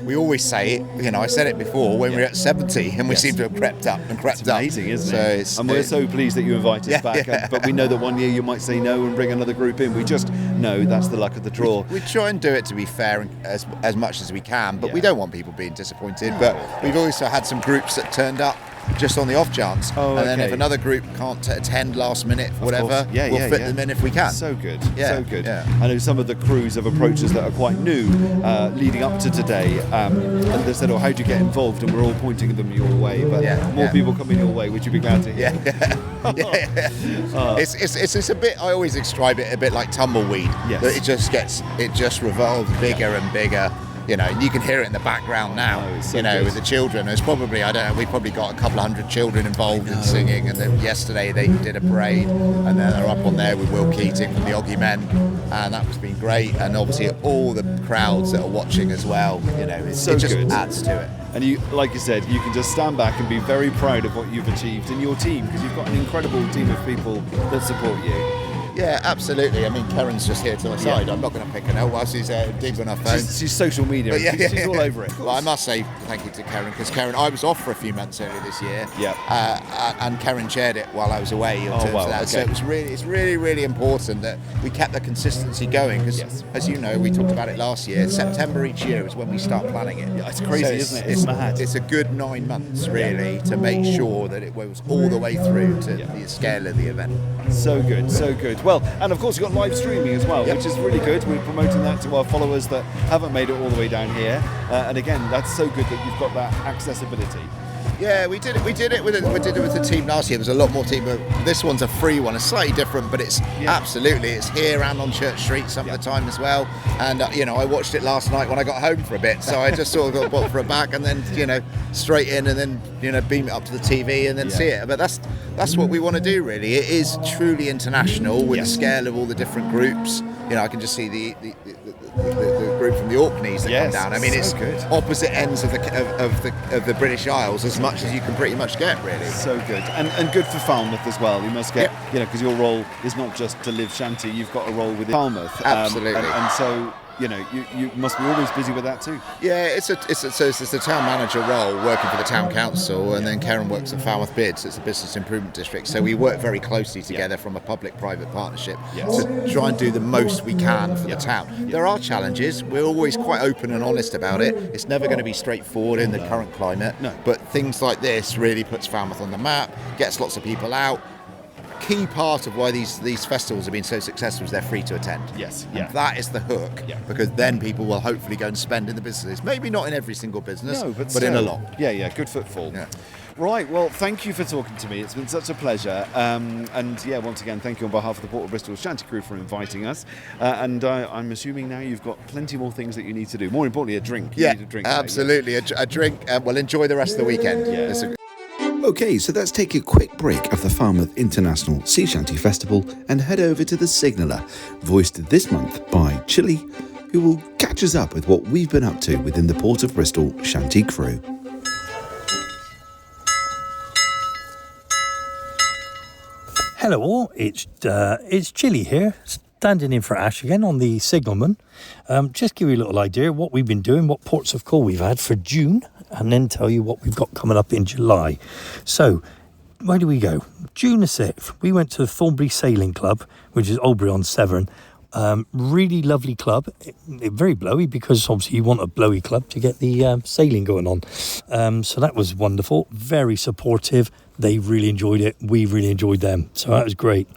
[SPEAKER 21] We always say it. I said it before when we were at 70, and we seem to have crept up and crept up.
[SPEAKER 8] Amazing, isn't it? And we're so pleased that you invited us back. But we know that one year you might say no and bring another group in. We just know that's the luck of the draw.
[SPEAKER 21] We try and do it to be fair and as much as we can, but we don't want people being disappointed. But we've also had some groups that turned up just on the off chance, and then if another group can't attend last minute, whatever, we'll fit them in if we can.
[SPEAKER 8] So good,
[SPEAKER 21] Yeah,
[SPEAKER 8] so good.
[SPEAKER 21] yeah.
[SPEAKER 8] I know some of the crews have approached us that are quite new, leading up to today, and they said, how do you get involved? And we're all pointing them your way, but more people coming your way, would you be glad to hear?
[SPEAKER 21] It's a bit. I always describe it a bit like tumbleweed.
[SPEAKER 8] Yes.
[SPEAKER 21] That it just revolves bigger and bigger. You can hear it in the background now. With the children. There's probably, we probably got a couple of hundred children involved in singing. And then yesterday they did a parade, and then they're up on there with Will Keating from the Oggy Men, and that's been great. And obviously all the crowds that are watching as well. It just adds to it.
[SPEAKER 8] And you, like you said, you can just stand back and be very proud of what you've achieved in your team, because you've got an incredible team of people that support you.
[SPEAKER 21] Yeah, absolutely. I mean, Karen's just here to my side. I'm not going to pick her now while she's digs on her phone.
[SPEAKER 8] She's social media.
[SPEAKER 21] But
[SPEAKER 8] She's all over it.
[SPEAKER 21] Well, I must say thank you to Karen, because Karen, I was off for a few months earlier this year. And Karen chaired it while I was away. In terms of that.
[SPEAKER 8] Okay.
[SPEAKER 21] So it's really, really important that we kept the consistency going, because as you know, we talked about it last year. September each year is when we start planning it.
[SPEAKER 8] Yeah, it's crazy, isn't it? It's mad.
[SPEAKER 21] It's a good 9 months really to make sure that it was all the way through to the scale of the event.
[SPEAKER 8] So good, so good. Well, and of course you've got live streaming as well, which is really good. We're promoting that to our followers that haven't made it all the way down here. And again, that's so good that you've got that accessibility.
[SPEAKER 21] Yeah, we did it with the team last year. There's a lot more team. This one's a free one. It's slightly different, but it's absolutely, it's here and on Church Street some of the time as well. And I watched it last night when I got home for a bit. So I just sort of got bought for a back, and then straight in, and then beam it up to the TV and then see it. But that's what we want to do really. It is truly international with the scale of all the different groups. I can just see the group from the Orkneys that come down. I mean, it's
[SPEAKER 8] good.
[SPEAKER 21] Opposite ends of the British Isles as much as you can pretty much get, really.
[SPEAKER 8] So good, and good for Falmouth as well. You must get, because your role is not just to live shanty. You've got a role within Falmouth.
[SPEAKER 21] Absolutely.
[SPEAKER 8] And so. You must be always busy with that too.
[SPEAKER 21] Yeah, it's the town manager role, working for the town council, and then Karen works at Falmouth Bids. It's a business improvement district, so we work very closely together from a public-private partnership to try and do the most we can for the town. There are challenges. We're always quite open and honest about it. It's never going to be straightforward in the current climate. No. But things like this really puts Falmouth on the map, gets lots of people out. Key part of why these festivals have been so successful is they're free to attend.
[SPEAKER 8] Yes,
[SPEAKER 21] and that is the hook, because then people will hopefully go and spend in the businesses. Maybe not in every single business, but in a lot.
[SPEAKER 8] Yeah, good footfall. Yeah. Right, well, thank you for talking to me. It's been such a pleasure. And once again, thank you on behalf of the Port of Bristol Shanty Crew for inviting us. And I'm assuming now you've got plenty more things that you need to do. More importantly, a drink. You need a drink.
[SPEAKER 21] Absolutely, a drink. Well, enjoy the rest of the weekend.
[SPEAKER 8] Yeah.
[SPEAKER 3] Okay, so let's take a quick break of the Falmouth International Sea Shanty Festival and head over to the Signaller, voiced this month by Chili, who will catch us up with what we've been up to within the Port of Bristol Shanty Crew.
[SPEAKER 4] Hello all, it's Chili here, standing in for Ash again on the Signalman. Just give you a little idea of what we've been doing, what ports of call we've had for June, and then tell you what we've got coming up in July. So, where do we go? June the 6th, we went to the Thornbury Sailing Club, which is Albury-on-Severn. Really lovely club, very blowy, because obviously you want a blowy club to get the sailing going on. So that was wonderful, very supportive. They really enjoyed it, we really enjoyed them, so that was great.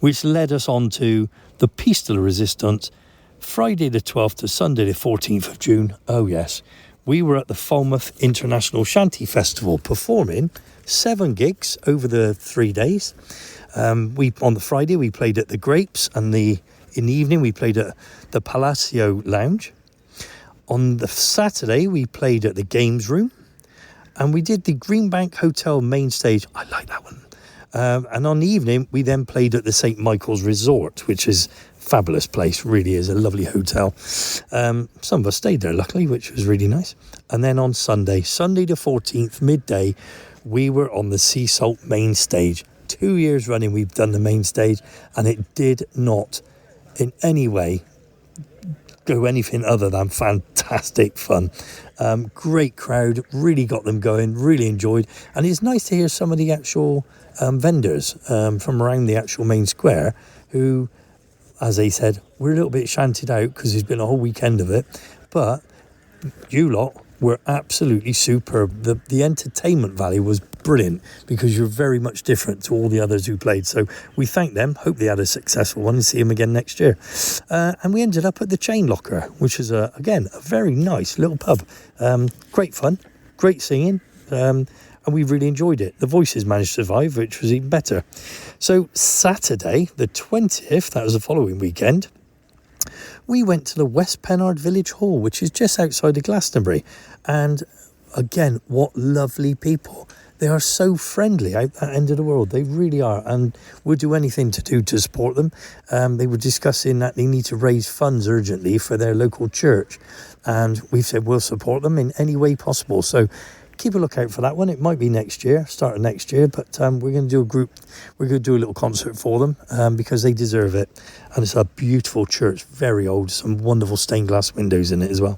[SPEAKER 4] Which led us on to the Piece de la Resistance, Friday the 12th to Sunday the 14th of June. Oh yes, we were at the Falmouth International Shanty Festival performing 7 gigs over the 3 days. On the Friday we played at the Grapes, and in the evening we played at the Palacio Lounge. On the Saturday we played at the Games Room, and we did the Greenbank Hotel main stage. I like that one. And on the evening, we then played at the St. Michael's Resort, which is a fabulous place, really is a lovely hotel. Some of us stayed there, luckily, which was really nice. And then on Sunday the 14th, midday, we were on the Sea Salt main stage. 2 years running, we've done the main stage, and it did not in any way go anything other than fantastic fun. Great crowd, really got them going, really enjoyed. And it's nice to hear some of the actual vendors from around the actual main square who, as they said, we're a little bit shanted out because there's been a whole weekend of it, but you lot were absolutely superb. The entertainment value was brilliant because you're very much different to all the others who played. So we thank them, hope they had a successful one, and see them again next year. And we ended up at the Chain Locker, which is, again, a very nice little pub. Great fun, great singing, and we really enjoyed it. The voices managed to survive, which was even better. So Saturday, the 20th, that was the following weekend, we went to the West Pennard Village Hall, which is just outside of Glastonbury. And again, what lovely people. They are so friendly out that end of the world. They really are. And we'll do anything to support them. They were discussing that they need to raise funds urgently for their local church. And we've said we'll support them in any way possible. So keep a lookout for that one. It might be next year, start of next year, but we're going to do we're going to do a little concert for them because they deserve it. And it's a beautiful church, very old, some wonderful stained glass windows in it as well.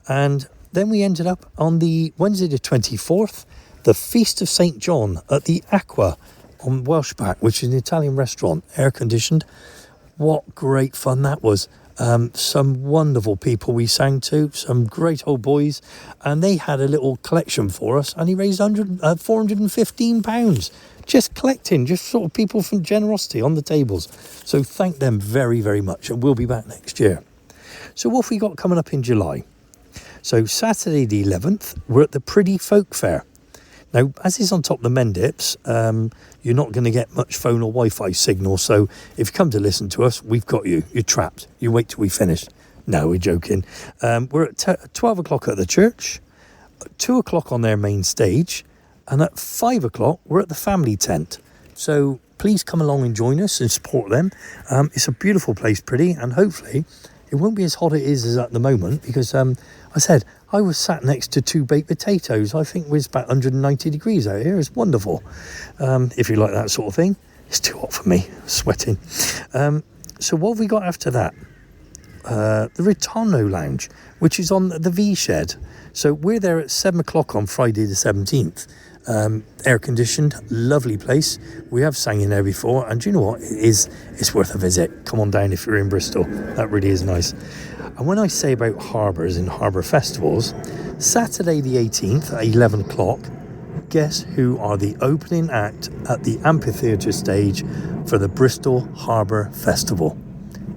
[SPEAKER 4] And then we ended up on the Wednesday the 24th, the Feast of St. John at the Aqua on Welshback, which is an Italian restaurant, air conditioned. What great fun that was. Some wonderful people we sang to, some great old boys, and they had a little collection for us, and he raised £415 just collecting, just sort of people from generosity on the tables. So thank them very, very much, and we'll be back next year. So what have we got coming up in July? So Saturday the 11th, we're at the Pretty Folk Fair. Now, as is on top of the Mendips, you're not going to get much phone or Wi-Fi signal. So if you come to listen to us, we've got you. You're trapped. You wait till we finish. No, we're joking. We're at 12 o'clock at the church, 2 o'clock on their main stage, and at 5 o'clock, we're at the family tent. So please come along and join us and support them. It's a beautiful place, pretty, and hopefully it won't be as hot it is as at the moment because I said I was sat next to 2 baked potatoes. I think it was about 190 degrees out here. It's wonderful. If you like that sort of thing. It's too hot for me, sweating. So what have we got after that? The Ritano Lounge, which is on the V Shed. So we're there at 7 o'clock on Friday the 17th. Air conditioned, lovely place. We have sang in there before, and do you know what? It's worth a visit. Come on down if you're in Bristol. That really is nice. And when I say about harbours and harbour festivals, Saturday the 18th at 11 o'clock, guess who are the opening act at the amphitheatre stage for the Bristol Harbour Festival?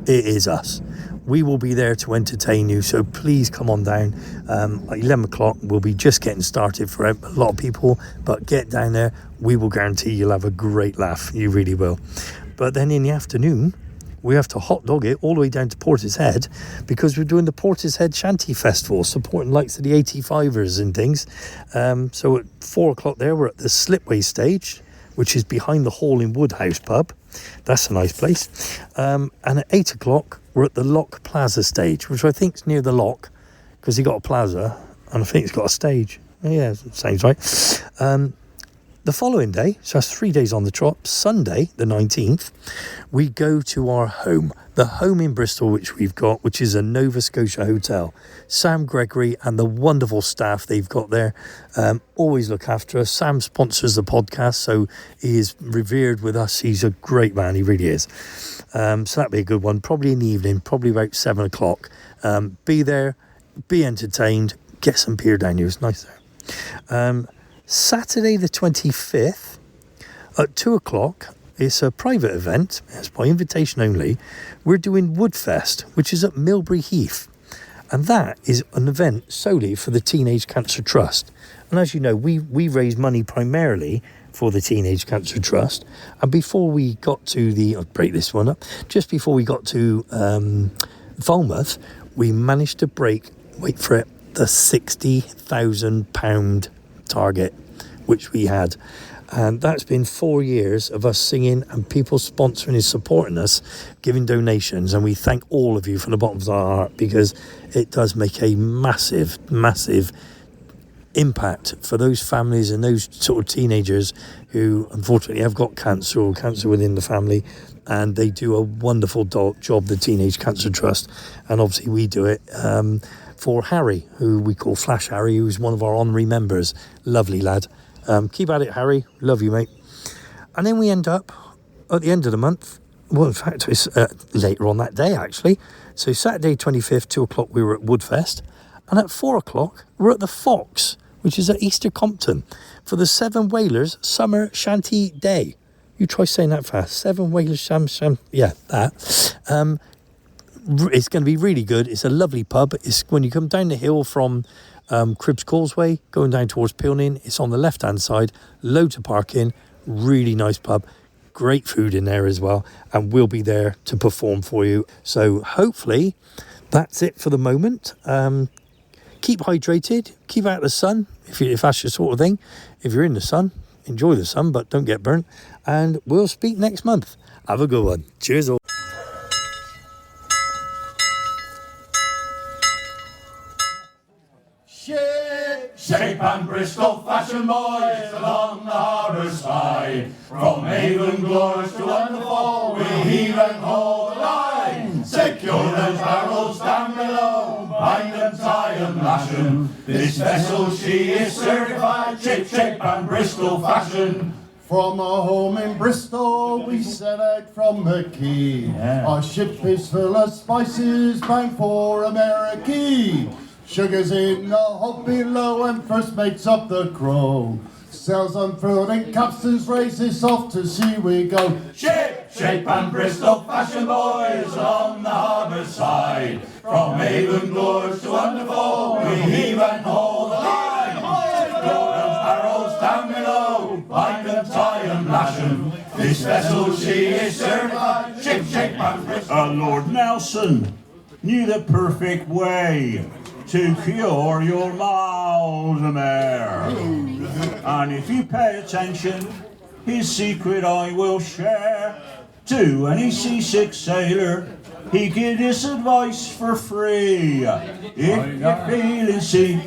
[SPEAKER 4] It is us. We will be there to entertain you, so please come on down. At 11 o'clock, we'll be just getting started for a lot of people, but get down there. We will guarantee you'll have a great laugh. You really will. But then in the afternoon, we have to hot dog it all the way down to Portishead because we're doing the Portishead Shanty Festival, supporting likes of the 85ers and things. So at 4 o'clock there, we're at the Slipway stage, which is behind the Hall in Woodhouse pub. That's a nice place. And at 8 o'clock, we're at the Lock Plaza stage, which I think is near the Lock because he got a plaza and I think it's got a stage. Yeah, sounds right. The following day, so that's 3 days on the trot, Sunday the 19th, we go to our home, the home in Bristol which we've got, which is a Nova Scotia hotel. Sam Gregory and the wonderful staff they've got there always look after us. Sam sponsors the podcast, so he is revered with us. He's a great man, he really is. So that'd be a good one, probably in the evening, probably about 7 o'clock. Be there, be entertained, get some beer down here, it's nice there. Saturday the 25th at 2 o'clock, it's a private event, it's by invitation only. We're doing Woodfest, which is at Milbury Heath, and that is an event solely for the Teenage Cancer Trust. And as you know, we raise money primarily for the Teenage Cancer Trust, and before we got to I'll break this one up, just before we got to Falmouth, we managed to break, wait for it, the £60,000 target, which we had. And that's been 4 years of us singing and people sponsoring and supporting us, giving donations. And we thank all of you from the bottom of our heart, because it does make a massive, massive impact for those families and those sort of teenagers who unfortunately have got cancer or cancer within the family. And they do a wonderful job, the Teenage Cancer Trust. And obviously we do it for Harry, who we call Flash Harry, who's one of our honorary members. Lovely lad. Keep at it, Harry. Love you, mate. And then we end up at the end of the month. Well, in fact, it's later on that day, actually. So Saturday 25th, 2 o'clock, we were at Woodfest. And at 4 o'clock, we're at the Fox, which is at Easter Compton, for the Seven Whalers Summer Shanty Day. You try saying that fast. Seven Whalers yeah, that. It's going to be really good. It's a lovely pub. It's when you come down the hill from Cribbs Causeway, going down towards Pilning. It's on the left-hand side. Loads of parking. Really nice pub. Great food in there as well. And we'll be there to perform for you. So hopefully that's it for the moment. Keep hydrated. Keep out of the sun if that's your sort of thing. If you're in the sun, enjoy the sun, but don't get burnt. And we'll speak next month. Have a good one. Cheers all.
[SPEAKER 7] Shape and Bristol fashion boys along the harbour side. From Avon-goers to Underfall, we heave and hold the line. Secure those barrels down below, bind them, tie them, lash them. This vessel, she is certified ship, shape and Bristol fashion.
[SPEAKER 5] From our home in Bristol, we set out from the quay. Our ship is full of spices, bound for America. Sugar's in the hop below and first mates up the crow. Sails unfurled and capstans races off to sea we go.
[SPEAKER 7] Ship, shape and Bristol fashion boys along the harbour side. From Avon-goers to Underfall, we heave and hold the line. Secure those barrels down below, bind them, tie them, lash them. This vessel, she is certified ship, shape and Bristol.
[SPEAKER 22] Lord Nelson knew the perfect way to cure your miles of air. And if you pay attention, his secret I will share. To any seasick sailor, he give this advice for free. If you're feeling sick,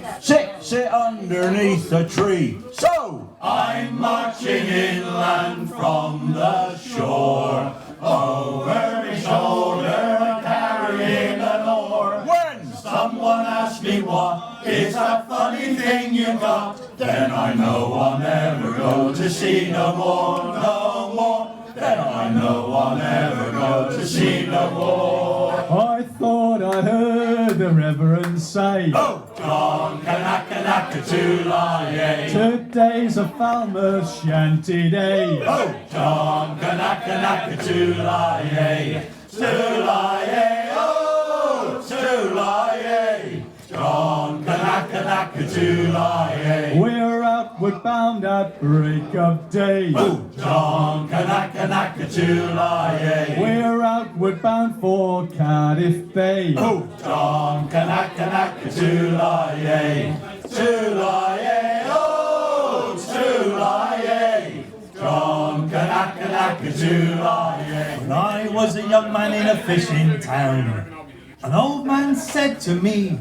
[SPEAKER 22] sit underneath a tree. So,
[SPEAKER 7] I'm marching inland from the shore, over my shoulder and carrying an oar. When someone asks me what is that funny thing you got, then I know I'll never go to sea no more, no more. Then I know I'll never go to sea no more.
[SPEAKER 23] I thought I heard the Reverend say,
[SPEAKER 7] Oh, John Kanaka-Naka-Tulaye.
[SPEAKER 23] Today's a Falmouth shanty day.
[SPEAKER 7] Oh, John Kanaka-Naka-Tulaye. Tulaye, oh, Tulaye. John Kanaka-Naka-Tulaye.
[SPEAKER 23] We're outward bound at break of day.
[SPEAKER 7] Oh, John Kanaka-Naka-Tulaye.
[SPEAKER 23] We're outward bound for Cardiff Bay.
[SPEAKER 7] Oh, John Kanaka-Naka-Tulaye. Tulaye, oh, Tulaye. John Kanaka-Naka-Tulaye.
[SPEAKER 22] when I was a young man in a fishing town, an old man said to me,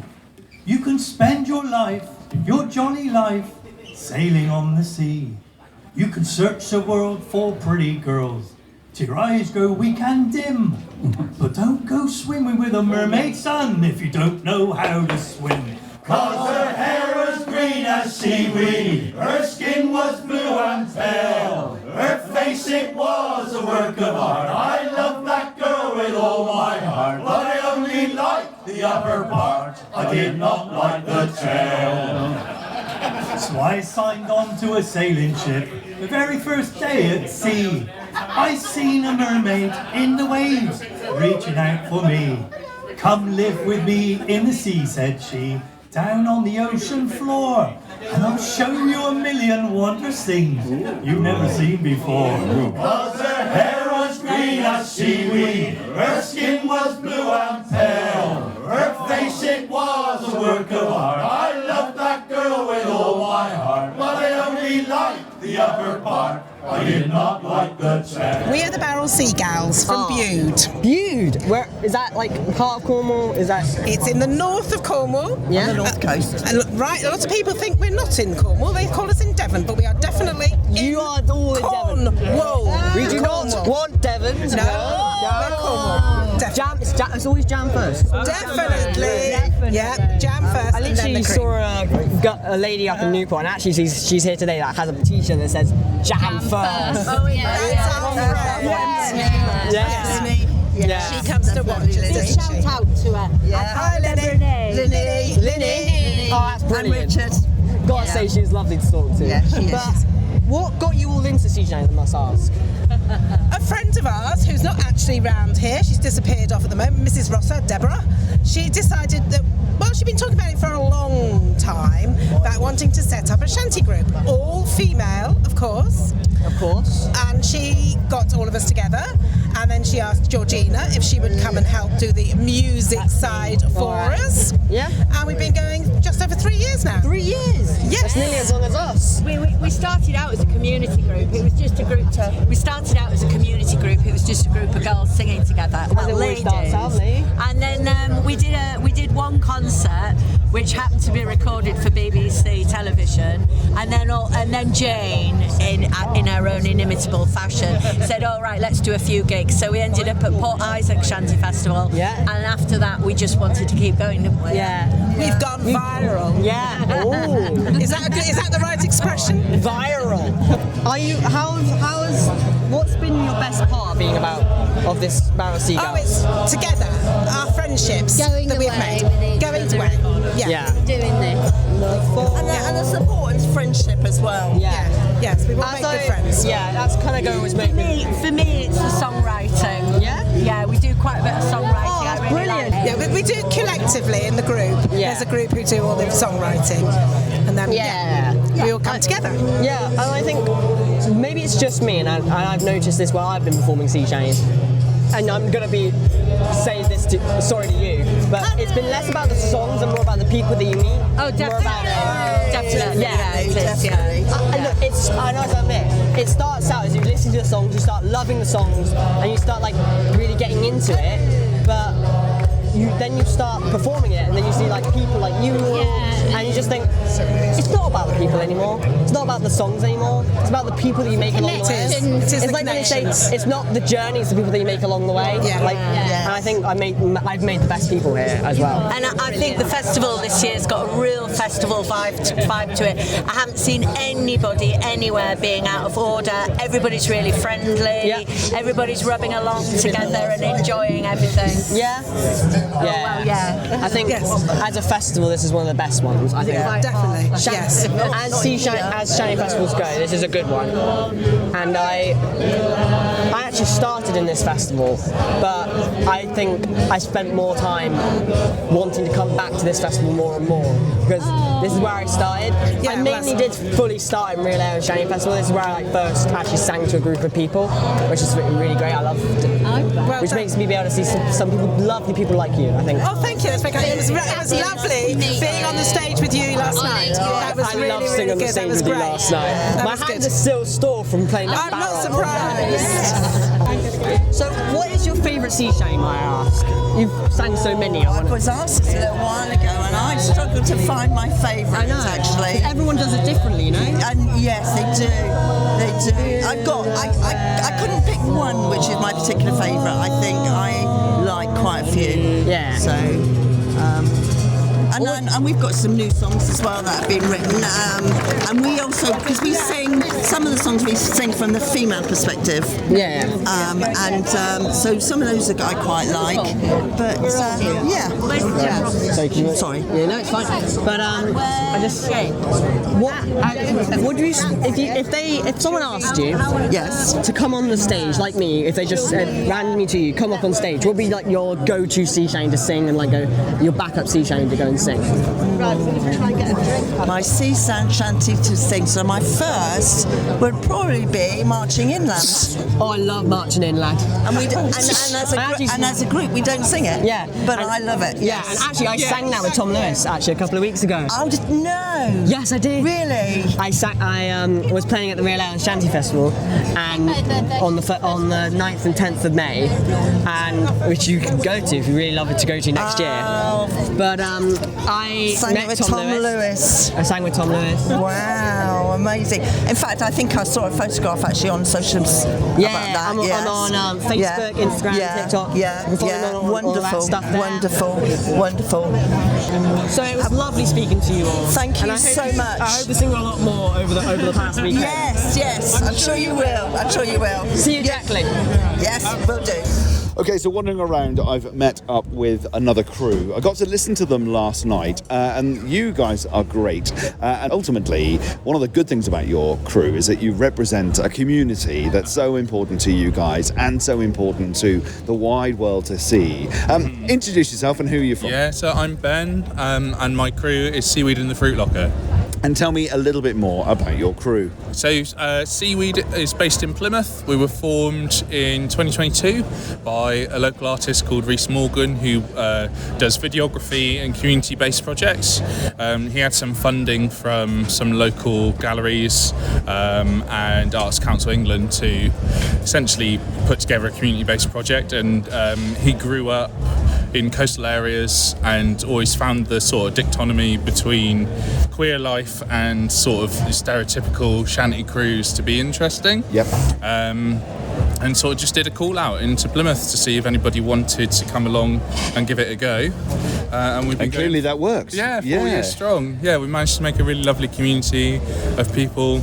[SPEAKER 22] you can spend your life, your jolly life, sailing on the sea. You can search the world for pretty girls, till your eyes go weak and dim. But don't go swimming with a mermaid, son, if you don't know how to swim.
[SPEAKER 7] 'Cause her hair was green as seaweed, her skin was blue and pale, her face it was a work of art. I loved that girl with all my heart, but I only liked the upper part, I did not like the tail.
[SPEAKER 22] So I signed on to a sailing ship the very first day at sea. I seen a mermaid in the waves reaching out for me. Come live with me in the sea, said she, down on the ocean floor, and I'll show you a million wondrous things you've never seen before.
[SPEAKER 7] 'Cause her hair was green as seaweed, her skin was blue and pale, her face it was a work of art. I loved that girl with all my heart, but
[SPEAKER 9] We are the Barrel Seagulls from Bude.
[SPEAKER 15] Bude? Where is that? Like part of Cornwall? Is that?
[SPEAKER 9] It's in the north of Cornwall.
[SPEAKER 15] Yeah.
[SPEAKER 9] On the north coast. Right. A lot of people think we're not in Cornwall. They call us in Devon, but we are definitely.
[SPEAKER 15] You are all in Devon.
[SPEAKER 9] Whoa.
[SPEAKER 15] We do not want Devon.
[SPEAKER 9] No. We're Cornwall.
[SPEAKER 15] It's always jam first.
[SPEAKER 9] Definitely. Yeah. Jam first.
[SPEAKER 15] I literally saw a lady up in Newport, and actually she's here today that has a t-shirt that says jam first.
[SPEAKER 9] Oh yeah. Yes. Yeah. She comes to watch us.
[SPEAKER 10] Just shout out to her.
[SPEAKER 9] Yeah. Hi, Lily.
[SPEAKER 15] Oh, that's brilliant.
[SPEAKER 10] And Richard.
[SPEAKER 15] Gotta say, she's lovely to talk to.
[SPEAKER 9] Yeah, she is.
[SPEAKER 15] But what got you all into CJ, I must ask?
[SPEAKER 9] A friend of ours who's not actually round here, she's disappeared off at the moment, Mrs. Rosser, Deborah, she decided that, well, she'd been talking about it for a long time, about wanting to set up a shanty group, all female, of course.
[SPEAKER 15] Of course.
[SPEAKER 9] And she got all of us together, and then she asked Georgina if she would come and help do the music side for us.
[SPEAKER 15] Yeah.
[SPEAKER 9] And we've been going just over 3 years now.
[SPEAKER 15] 3 years?
[SPEAKER 9] Yes.
[SPEAKER 15] That's nearly as long as us.
[SPEAKER 10] We started out as a community group. It was just a group we started out as a community group. It was just a group of girls singing together. Well, ladies. And then we did one concert which happened to be recorded for BBC television, and then Jane in her own inimitable fashion said, "All right, let's do a few gigs." So we ended up at Port Isaac Shanty Festival.
[SPEAKER 15] Yeah.
[SPEAKER 10] And after that, we just wanted to keep going, didn't we?
[SPEAKER 15] Yeah.
[SPEAKER 9] We've gone viral.
[SPEAKER 15] Yeah. Ooh.
[SPEAKER 9] Is that the right expression?
[SPEAKER 15] Viral. Are you? What's been your best part of this Barrel Seagulls?
[SPEAKER 9] Oh, it's together. Our friendships that we've made. Going away. Yeah.
[SPEAKER 10] Doing this.
[SPEAKER 11] And the support and friendship as well.
[SPEAKER 15] Yeah.
[SPEAKER 9] Yes, we've all made good friends.
[SPEAKER 15] Yeah, that's kind of going with me.
[SPEAKER 10] For me, it's the songwriting.
[SPEAKER 15] Yeah?
[SPEAKER 10] Yeah, we do quite a bit of songwriting.
[SPEAKER 15] Oh, that's
[SPEAKER 10] I really
[SPEAKER 15] brilliant.
[SPEAKER 10] like it.
[SPEAKER 9] Yeah, we do collectively in the group.
[SPEAKER 15] Yeah.
[SPEAKER 9] There's a group who do all the songwriting, and then we all come together.
[SPEAKER 15] Yeah, and I think maybe it's just me, and I've noticed this while I've been performing Sea Change. And I'm gonna say this sorry to you, but it's been less about the songs and more about the people that you meet.
[SPEAKER 10] Oh, definitely. Definitely.
[SPEAKER 15] Yeah,
[SPEAKER 10] it is. Yeah.
[SPEAKER 15] Look, I know I admit, it starts out as you listen to the songs, you start loving the songs, and you start like really getting into it, but then you start performing it, and then you see like people like you, and you just think it's not about the people anymore. It's not about the songs anymore. It's about the people that you make along the way.
[SPEAKER 9] It is
[SPEAKER 15] It's
[SPEAKER 9] the
[SPEAKER 15] like when they say
[SPEAKER 9] connections.
[SPEAKER 15] it's not the journey, it's the people that you make along the way.
[SPEAKER 9] Yeah.
[SPEAKER 15] And I think I've made the best people here as well.
[SPEAKER 10] And I think the festival this year's got a real festival vibe to it. I haven't seen anybody anywhere being out of order. Everybody's really friendly.
[SPEAKER 15] Yeah.
[SPEAKER 10] Everybody's rubbing along together and enjoying everything.
[SPEAKER 15] Yeah.
[SPEAKER 10] Yeah.
[SPEAKER 15] I think as a festival, this is one of the best ones. I think.
[SPEAKER 9] Definitely. Yes.
[SPEAKER 15] As Shanty festivals go, this is a good one. And I actually started in this festival, but I think I spent more time wanting to come back to this festival more and more because this is where I started.
[SPEAKER 9] Yeah,
[SPEAKER 15] I mainly did fully start in Real Air and Shanty Festival. This is where I first actually sang to a group of people, which is really great. I love it. Which makes me be able to see some people, lovely people like you, I think.
[SPEAKER 9] Oh, thank you. That's very kind. It was lovely being on the stage with you last night. That was
[SPEAKER 15] I
[SPEAKER 9] really,
[SPEAKER 15] love
[SPEAKER 9] really
[SPEAKER 15] singing on the
[SPEAKER 9] good. That
[SPEAKER 15] stage
[SPEAKER 9] was
[SPEAKER 15] with you
[SPEAKER 9] great.
[SPEAKER 15] last night.
[SPEAKER 9] That
[SPEAKER 15] My
[SPEAKER 9] was
[SPEAKER 15] hands
[SPEAKER 9] good.
[SPEAKER 15] are still sore from playing that
[SPEAKER 9] I'm not
[SPEAKER 15] barrel.
[SPEAKER 9] surprised.
[SPEAKER 15] So, what is your favourite sea shame, I ask? You've sang so many.
[SPEAKER 11] I was asked this a little while ago, and I struggled to find my favourite. Actually,
[SPEAKER 15] everyone does it differently, you know.
[SPEAKER 11] And yes, they do. They do. I couldn't pick one, which is my particular favourite. I think I like quite a few.
[SPEAKER 15] Yeah.
[SPEAKER 11] So. And we've got some new songs as well that have been written, and we also, because we sing some of the songs, we sing from the female perspective.
[SPEAKER 15] Yeah.
[SPEAKER 11] So some of those I quite like, but yeah.
[SPEAKER 15] Sorry. Yeah, no, it's fine. But I just what do you if someone asked you to come on the stage like me, if they just said randomly to you, come up on stage, what would be like your go-to sea shane to sing and like your backup sea shane to go and sing?
[SPEAKER 11] My sea shanty to sing. So my first would probably be marching inland.
[SPEAKER 15] Oh, I love marching inland.
[SPEAKER 11] And as a group, we don't sing it.
[SPEAKER 15] Yeah.
[SPEAKER 11] But I love it.
[SPEAKER 15] Yeah,
[SPEAKER 11] Yes.
[SPEAKER 15] and actually I sang that with Tom Lewis actually a couple of weeks ago.
[SPEAKER 11] Oh, no.
[SPEAKER 15] Yes, I did.
[SPEAKER 11] Really?
[SPEAKER 15] I was playing at the Real Ale and Shanty Festival, and on the 9th and 10th of May, and which you can go to if you really love it to go to next year. But I
[SPEAKER 11] sang
[SPEAKER 15] met
[SPEAKER 11] with
[SPEAKER 15] Tom Lewis. I sang with Tom Lewis.
[SPEAKER 11] Wow, amazing. In fact, I think I saw a photograph actually on socials about that.
[SPEAKER 15] I'm on Facebook, Instagram, TikTok.
[SPEAKER 11] Wonderful,
[SPEAKER 15] all that stuff there.
[SPEAKER 11] wonderful.
[SPEAKER 15] So it was lovely speaking to you all.
[SPEAKER 11] Thank you
[SPEAKER 15] and I hope
[SPEAKER 11] so much.
[SPEAKER 15] I hope to sing a lot more over the past weekend.
[SPEAKER 11] Yes, I'm sure you will.
[SPEAKER 15] See you, Jacqueline.
[SPEAKER 11] Yes, will do.
[SPEAKER 8] Okay, so wandering around, I've met up with another crew. I got to listen to them last night, and you guys are great. And ultimately, one of the good things about your crew is that you represent a community that's so important to you guys and so important to the wide world to see. Introduce yourself and who you're from.
[SPEAKER 1] Yeah, so I'm Ben, and my crew is Seaweed and the Fruit Locker.
[SPEAKER 8] And tell me a little bit more about your crew.
[SPEAKER 1] So Seaweed is based in Plymouth. We were formed in 2022 by a local artist called Rhys Morgan, who does videography and community-based projects. He had some funding from some local galleries and Arts Council England to essentially put together a community-based project, and he grew up in coastal areas and always found the sort of dichotomy between queer life and sort of stereotypical shanty crews to be interesting.
[SPEAKER 8] Yep.
[SPEAKER 1] And sort of just did a call out into Plymouth to see if anybody wanted to come along and give it a go. And we've been
[SPEAKER 8] clearly that works.
[SPEAKER 1] Yeah, 4 years strong. Yeah, we managed to make a really lovely community of people.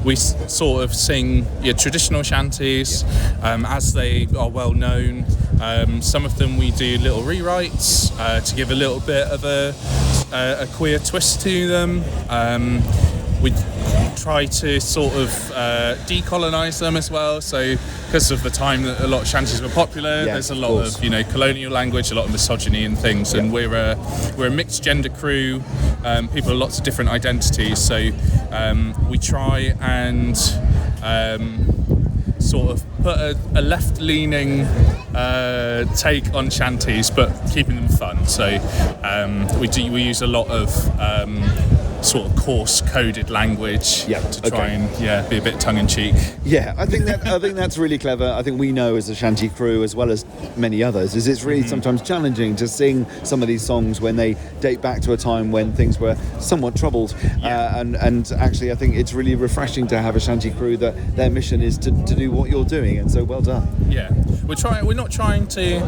[SPEAKER 1] We sort of sing traditional shanties as they are well known. Some of them we do little rewrites to give a little bit of a queer twist to them. We try to sort of decolonise them as well. So because of the time that a lot of shanties were popular, there's a lot of colonial language, a lot of misogyny and things. And we're a mixed gender crew. People with lots of different identities. So we try and sort of put a left-leaning take on shanties, but keeping them fun. So we use a lot of sort of coarse coded language to try and be a bit tongue-in-cheek.
[SPEAKER 8] Yeah, I think that's really clever. I think we know as a shanty crew, as well as many others, is it's really sometimes challenging to sing some of these songs when they date back to a time when things were somewhat troubled. And actually I think it's really refreshing to have a shanty crew that their mission is to do what you're doing, and so well done.
[SPEAKER 1] Yeah, we're not trying to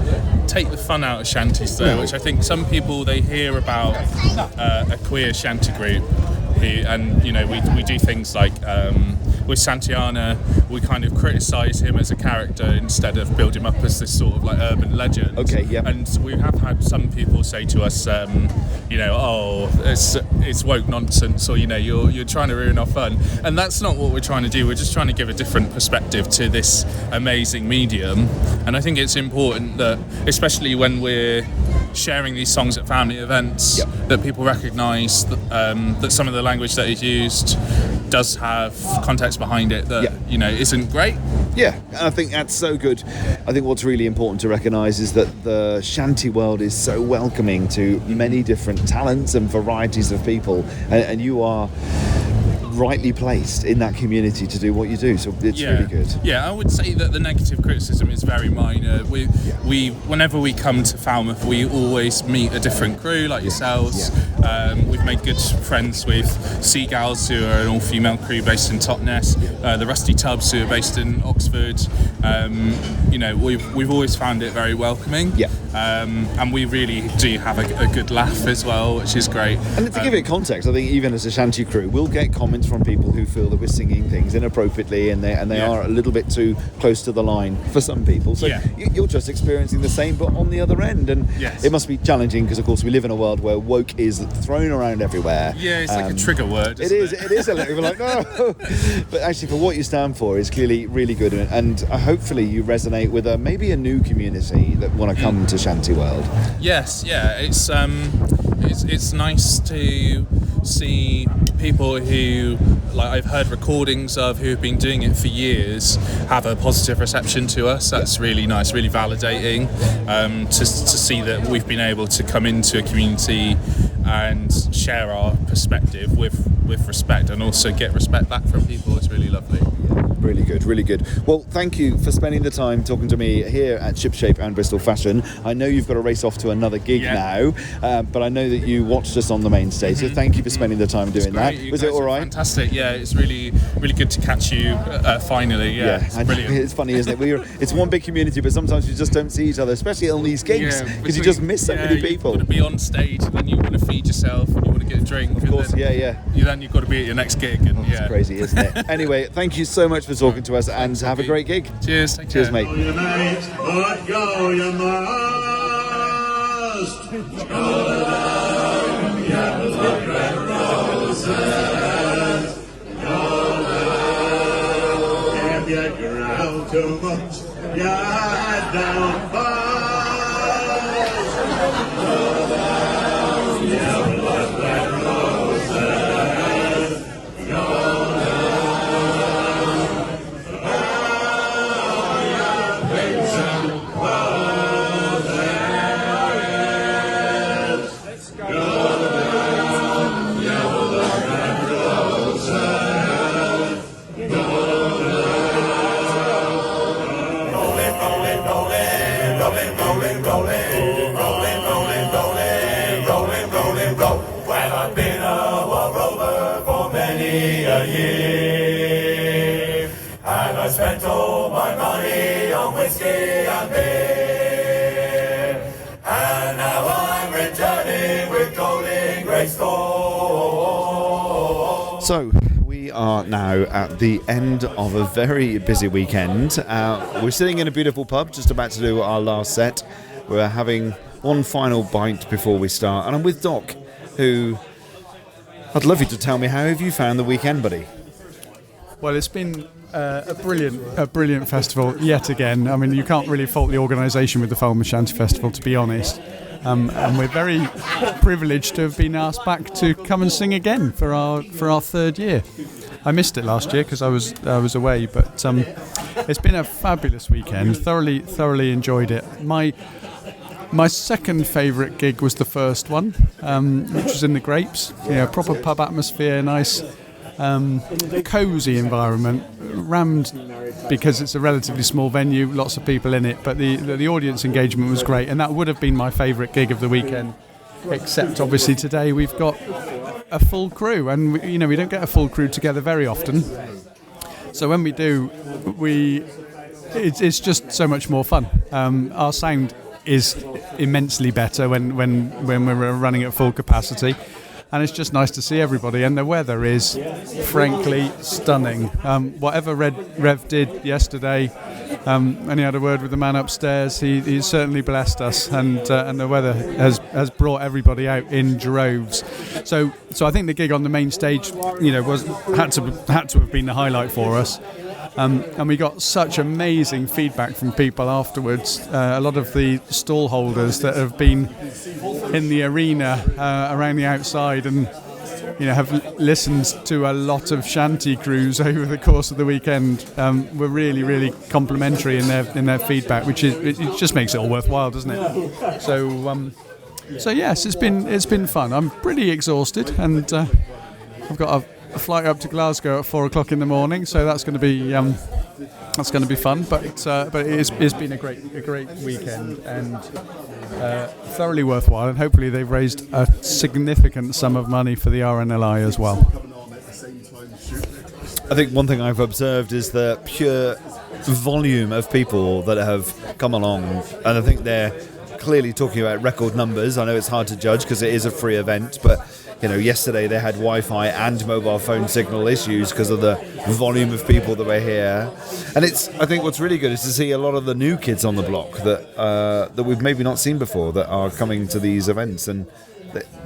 [SPEAKER 1] take the fun out of shanties though, which I think some people, they hear about a queer shanty group and we do things like with Santiana we kind of criticise him as a character instead of build him up as this sort of like urban legend.
[SPEAKER 8] Okay, yeah.
[SPEAKER 1] And we have had some people say to us it's woke nonsense, or you're trying to ruin our fun, and that's not what we're trying to do. We're just trying to give a different perspective to this amazing medium, and I think it's important that, especially when we're sharing these songs at family events, that people recognise that some of the language that is used does have context behind it that isn't great.
[SPEAKER 8] Yeah, and I think that's so good. I think what's really important to recognise is that the shanty world is so welcoming to many different talents and varieties of people, and you are rightly placed in that community to do what you do, so it's really good.
[SPEAKER 1] Yeah, I would say that the negative criticism is very minor. We whenever we come to Falmouth, we always meet a different crew like yourselves. We've made good friends with Seagulls, who are an all-female crew based in Totnes, the Rusty Tubs, who are based in Oxford. We've always found it very welcoming. And we really do have a good laugh as well, which is great.
[SPEAKER 8] And to give it context, I think even as a shanty crew, we'll get comments from people who feel that we're singing things inappropriately, and they are a little bit too close to the line for some people. So you're just experiencing the same, but on the other end. And it must be challenging because, of course, we live in a world where woke is thrown around everywhere.
[SPEAKER 1] Yeah, it's like a trigger word.
[SPEAKER 8] It is a little bit like, no. But actually, for what you stand for is clearly really good, and hopefully you resonate with maybe a new community that want to come to Shanty World.
[SPEAKER 1] Yes, yeah, it's nice to see people who, like, I've heard recordings of who have been doing it for years have a positive reception to us. That's really nice, really validating to see that we've been able to come into a community and share our perspective with respect, and also get respect back from people. It's really lovely.
[SPEAKER 8] Really good, really good. Well, thank you for spending the time talking to me here at Shipshape and Bristol Fashion. I know you've got to race off to another gig now, but I know that you watched us on the main stage, so thank you for spending the time doing that. Was it all right?
[SPEAKER 1] Fantastic, yeah, it's really, really good to catch you finally, it's brilliant.
[SPEAKER 8] It's funny, isn't it? It's one big community, but sometimes you just don't see each other, especially on these gigs, because you just miss so many people.
[SPEAKER 1] You want to be on stage, and then you want to feed yourself, and you want to get a drink.
[SPEAKER 8] Of course,
[SPEAKER 1] Then you've got to be at your next gig. And
[SPEAKER 8] It's crazy, isn't it? Anyway, thank you so much for talking to us, and have a great gig.
[SPEAKER 1] Cheers.
[SPEAKER 8] Cheers, mate.
[SPEAKER 22] Go, you must. Go down, yellow red roses. Go down. If you growl too much, you're down fast. Go down, yellow red roses. Go spent all my money on whiskey and beer, and now I'm returning with golden great store.
[SPEAKER 8] So, we are now at the end of a very busy weekend. We're sitting in a beautiful pub, just about to do our last set. We're having one final bite before we start, and I'm with Doc, who... I'd love you to tell me, how have you found the weekend, buddy?
[SPEAKER 23] Well, it's been a brilliant festival yet again. I mean, you can't really fault the organisation with the Falmouth Shanty Festival, to be honest. And we're very privileged to have been asked back to come and sing again for our third year. I missed it last year because I was away, but it's been a fabulous weekend. Thoroughly enjoyed it. My second favourite gig was the first one, which was in the Grapes. Proper pub atmosphere, nice. Cosy environment, rammed because it's a relatively small venue, lots of people in it, but the audience engagement was great, and that would have been my favourite gig of the weekend, except obviously today we've got a full crew, and we don't get a full crew together very often, so when we do, it's just so much more fun. Our sound is immensely better when we're running at full capacity. And it's just nice to see everybody, and the weather is frankly stunning. Whatever Rev did yesterday, and he had a word with the man upstairs, he certainly blessed us, and the weather has brought everybody out in droves. So I think the gig on the main stage, had to have been the highlight for us. And we got such amazing feedback from people afterwards. A lot of the stall holders that have been in the arena around the outside and have listened to a lot of shanty crews over the course of the weekend were really, really complimentary in their feedback, which it just makes it all worthwhile, doesn't it? So yes, it's been fun. I'm pretty exhausted, and I've got a flight up to Glasgow at 4 o'clock in the morning, so that's going to be fun. But it's been a great weekend, and thoroughly worthwhile. And hopefully they've raised a significant sum of money for the RNLI as well.
[SPEAKER 8] I think one thing I've observed is the pure volume of people that have come along, and I think they're clearly talking about record numbers. I know it's hard to judge because it is a free event, but yesterday they had Wi-Fi and mobile phone signal issues because of the volume of people that were here. And I think what's really good is to see a lot of the new kids on the block that we've maybe not seen before that are coming to these events, and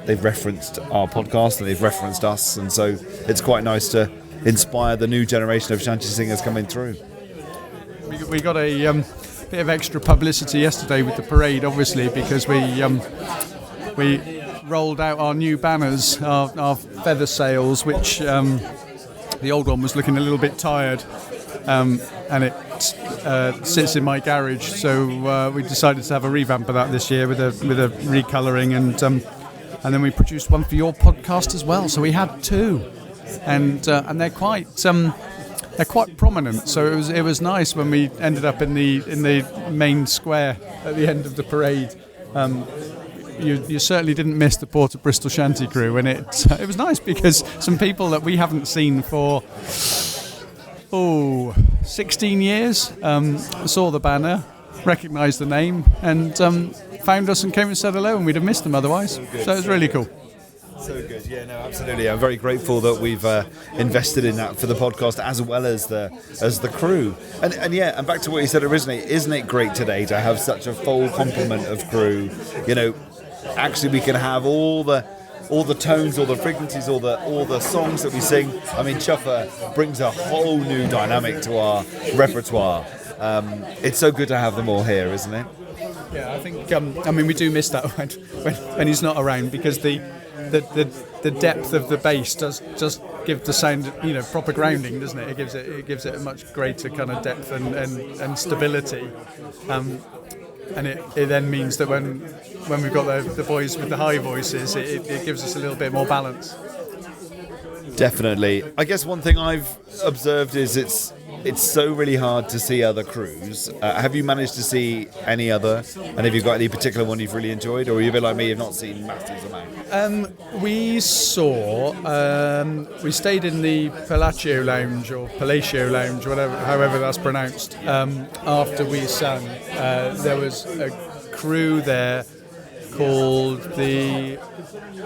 [SPEAKER 8] they've referenced our podcast and they've referenced us, and so it's quite nice to inspire the new generation of shanty singers coming through.
[SPEAKER 23] We got a bit of extra publicity yesterday with the parade, obviously, because we rolled out our new banners, our feather sails, which the old one was looking a little bit tired, and it sits in my garage. So we decided to have a revamp of that this year with a recolouring, and then we produced one for your podcast as well. So we had two, and they're quite prominent. So it was nice when we ended up in the main square at the end of the parade. You certainly didn't miss the Port of Bristol Shanty Crew, and it was nice because some people that we haven't seen for 16 years saw the banner, recognised the name, and found us and came and said hello, and we'd have missed them otherwise. So it was really cool.
[SPEAKER 8] So good, yeah, no, absolutely. I'm very grateful that we've invested in that for the podcast as well as the crew. And back to what you said originally, isn't it great today to have such a full complement of crew? You know, actually we can have all the tones, all the frequencies, all the songs that we sing. I mean, Chuffer brings a whole new dynamic to our repertoire. It's so good to have them all here, isn't it?
[SPEAKER 23] Yeah, I think. We do miss that when he's not around, because the depth of the bass does give the sound, proper grounding, doesn't it? It gives it a much greater kind of depth and stability. And it then means that when we've got the boys with the high voices, it gives us a little bit more balance.
[SPEAKER 8] Definitely. I guess one thing I've observed is it's so really hard to see other crews. Have you managed to see any other? And have you got any particular one you've really enjoyed? Or are you a bit like me, you've not seen masses amount?
[SPEAKER 23] We stayed in the Palacio Lounge, or Palacio Lounge, however that's pronounced, after we sang. There was a crew there called the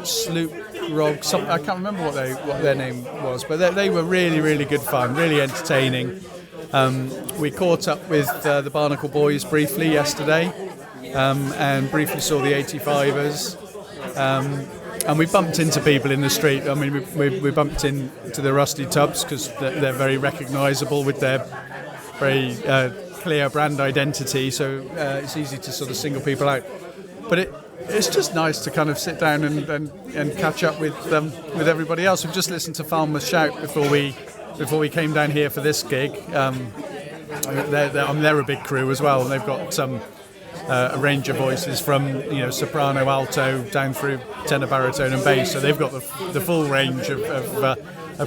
[SPEAKER 23] Sloop Grog. I can't remember what their name was, but they were really, really good fun, really entertaining. We caught up with the Barnacle Boys briefly yesterday, and briefly saw the 85ers. And we bumped into people in the street. I mean, we bumped into the Rusty Tubs because they're very recognisable with their very clear brand identity, so it's easy to sort of single people out. But it's just nice to kind of sit down and catch up with everybody else. We've just listened to Falmouth shout before we came down here for this gig. They're a big crew as well, and they've got a range of voices from soprano, alto, down through tenor, baritone, and bass. So they've got the full range of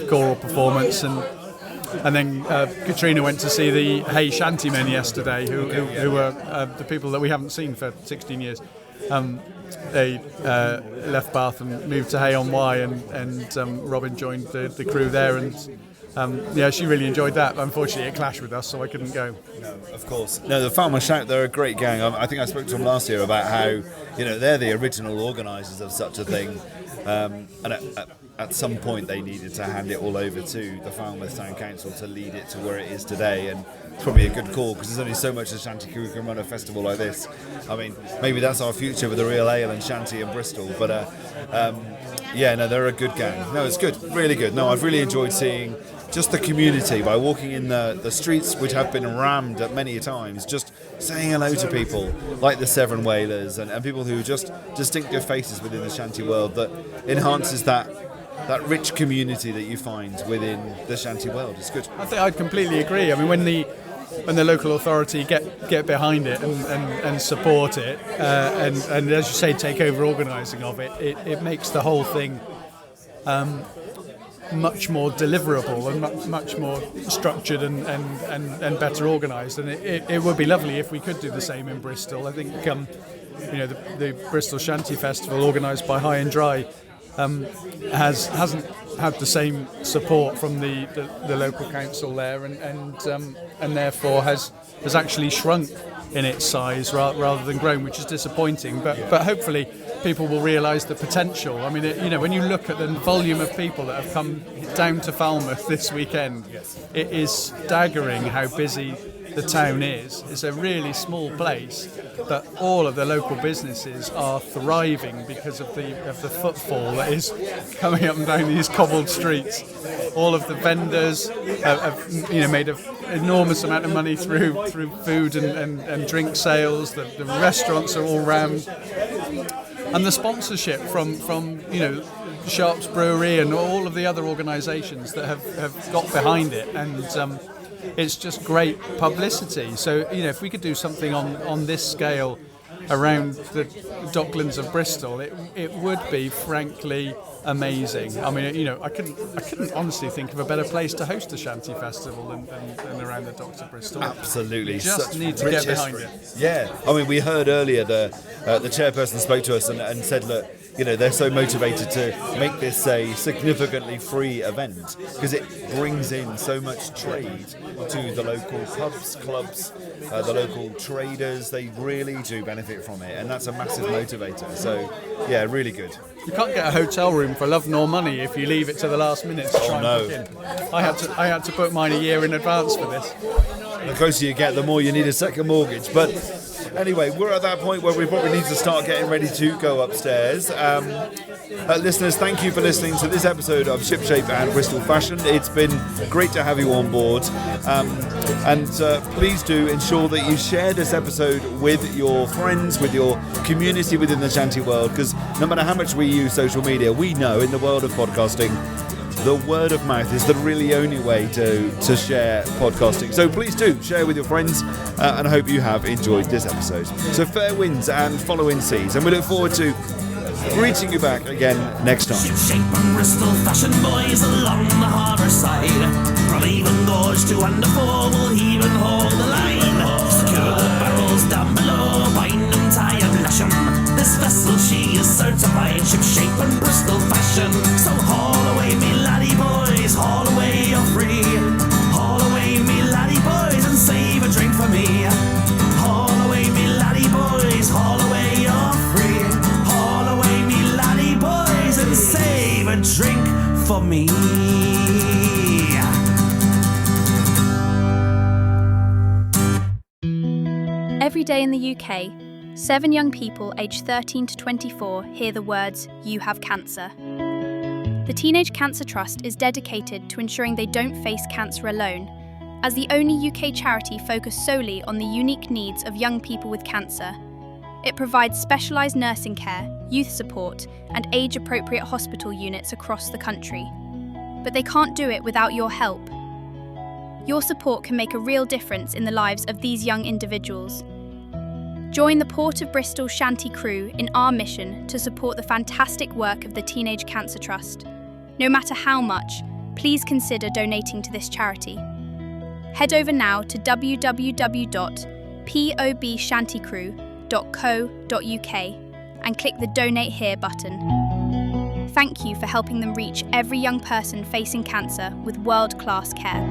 [SPEAKER 23] choral performance. And then Katrina went to see the Hey Shantymen yesterday, who were the people that we haven't seen for 16 years. They left Bath and moved to Hay on Wye, and Robin joined the crew there, and she really enjoyed that. Unfortunately, it clashed with us, so I couldn't go.
[SPEAKER 8] No, of course. No, the Falmouth Shout, they're a great gang. I think I spoke to them last year about how they're the original organisers of such a thing, and at some point they needed to hand it all over to the Falmouth Town Council to lead it to where it is today, and it's probably a good call because there's only so much a shanty crew can run a festival like this. I mean, maybe that's our future with the real ale and shanty in Bristol, but they're a good gang. No, it's good, really good. No, I've really enjoyed seeing just the community by walking in the streets, which have been rammed at many times, just saying hello to people like the Severn Whalers and people who just distinctive faces within the shanty world that enhances that rich community that you find within the shanty world. It's good.
[SPEAKER 23] I think I'd completely agree. I mean, when the local authority get behind it and support it, and as you say, take over organising of it makes the whole thing much more deliverable and much more structured and better organised. And it would be lovely if we could do the same in Bristol. I think the Bristol Shanty Festival, organised by High and Dry, hasn't had the same support from the local council there, and therefore has actually shrunk in its size rather than grown, which is disappointing. But hopefully people will realise the potential. I mean, when you look at the volume of people that have come down to Falmouth this weekend, it is staggering how busy the town is. It's a really small place, but all of the local businesses are thriving because of the footfall that is coming up and down these cobbled streets. All of the vendors have made an enormous amount of money through food and drink sales. The restaurants are all rammed. and the sponsorship from Sharps Brewery and all of the other organisations that have got behind it, and it's just great publicity. So if we could do something on this scale around the Docklands of Bristol, it would be frankly amazing. I mean, I couldn't honestly think of a better place to host a shanty festival than around the Docks of Bristol.
[SPEAKER 2] Absolutely,
[SPEAKER 23] we just
[SPEAKER 2] such
[SPEAKER 23] need to
[SPEAKER 2] rich
[SPEAKER 23] get behind
[SPEAKER 2] history.
[SPEAKER 23] it.
[SPEAKER 2] Yeah, I mean, we heard earlier the chairperson spoke to us and said, look, they're so motivated to make this a significantly free event because it brings in so much trade to the local pubs, clubs, the local traders. They really do benefit from it, and that's a massive motivator. So, yeah, really good.
[SPEAKER 23] You can't get a hotel room for love nor money if you leave it to the last minute to try and book in. I had to book mine a year in advance for this.
[SPEAKER 2] The closer you get, the more you need a second mortgage. But anyway, we're at that point where we probably need to start getting ready to go upstairs. Listeners, thank you for listening to this episode of Shipshape and Bristol Fashion. It's been great to have you on board. And please do ensure that you share this episode with your friends, with your community within the shanty world, because no matter how much we use social media, we know in the world of podcasting, the word of mouth is the really only way to share podcasting. So please do share with your friends, and I hope you have enjoyed this episode. So fair winds and following seas, and we look forward to greeting you back again next time.
[SPEAKER 6] Shipshape and Bristol fashion boys along the harbour side, from even-goers to under-four, we'll heave and haul the line. Secure the barrels down below, bind them, tie and lash 'em. This vessel, she is certified Shipshape and Bristol fashion. So haul away me laddie boys, haul away you're free. Haul away me laddie boys and save a drink for me. Haul away me laddie boys, haul away you're free. Haul away me laddie boys and save a drink for me.
[SPEAKER 13] Every day in the UK, 7 young people aged 13 to 24 hear the words, "You have cancer." The Teenage Cancer Trust is dedicated to ensuring they don't face cancer alone, as the only UK charity focused solely on the unique needs of young people with cancer. It provides specialised nursing care, youth support, and age-appropriate hospital units across the country. But they can't do it without your help. Your support can make a real difference in the lives of these young individuals. Join the Port of Bristol Shanty crew in our mission to support the fantastic work of the Teenage Cancer Trust. No matter how much, please consider donating to this charity. Head over now to www.pobshantycrew.co.uk and click the Donate Here button. Thank you for helping them reach every young person facing cancer with world-class care.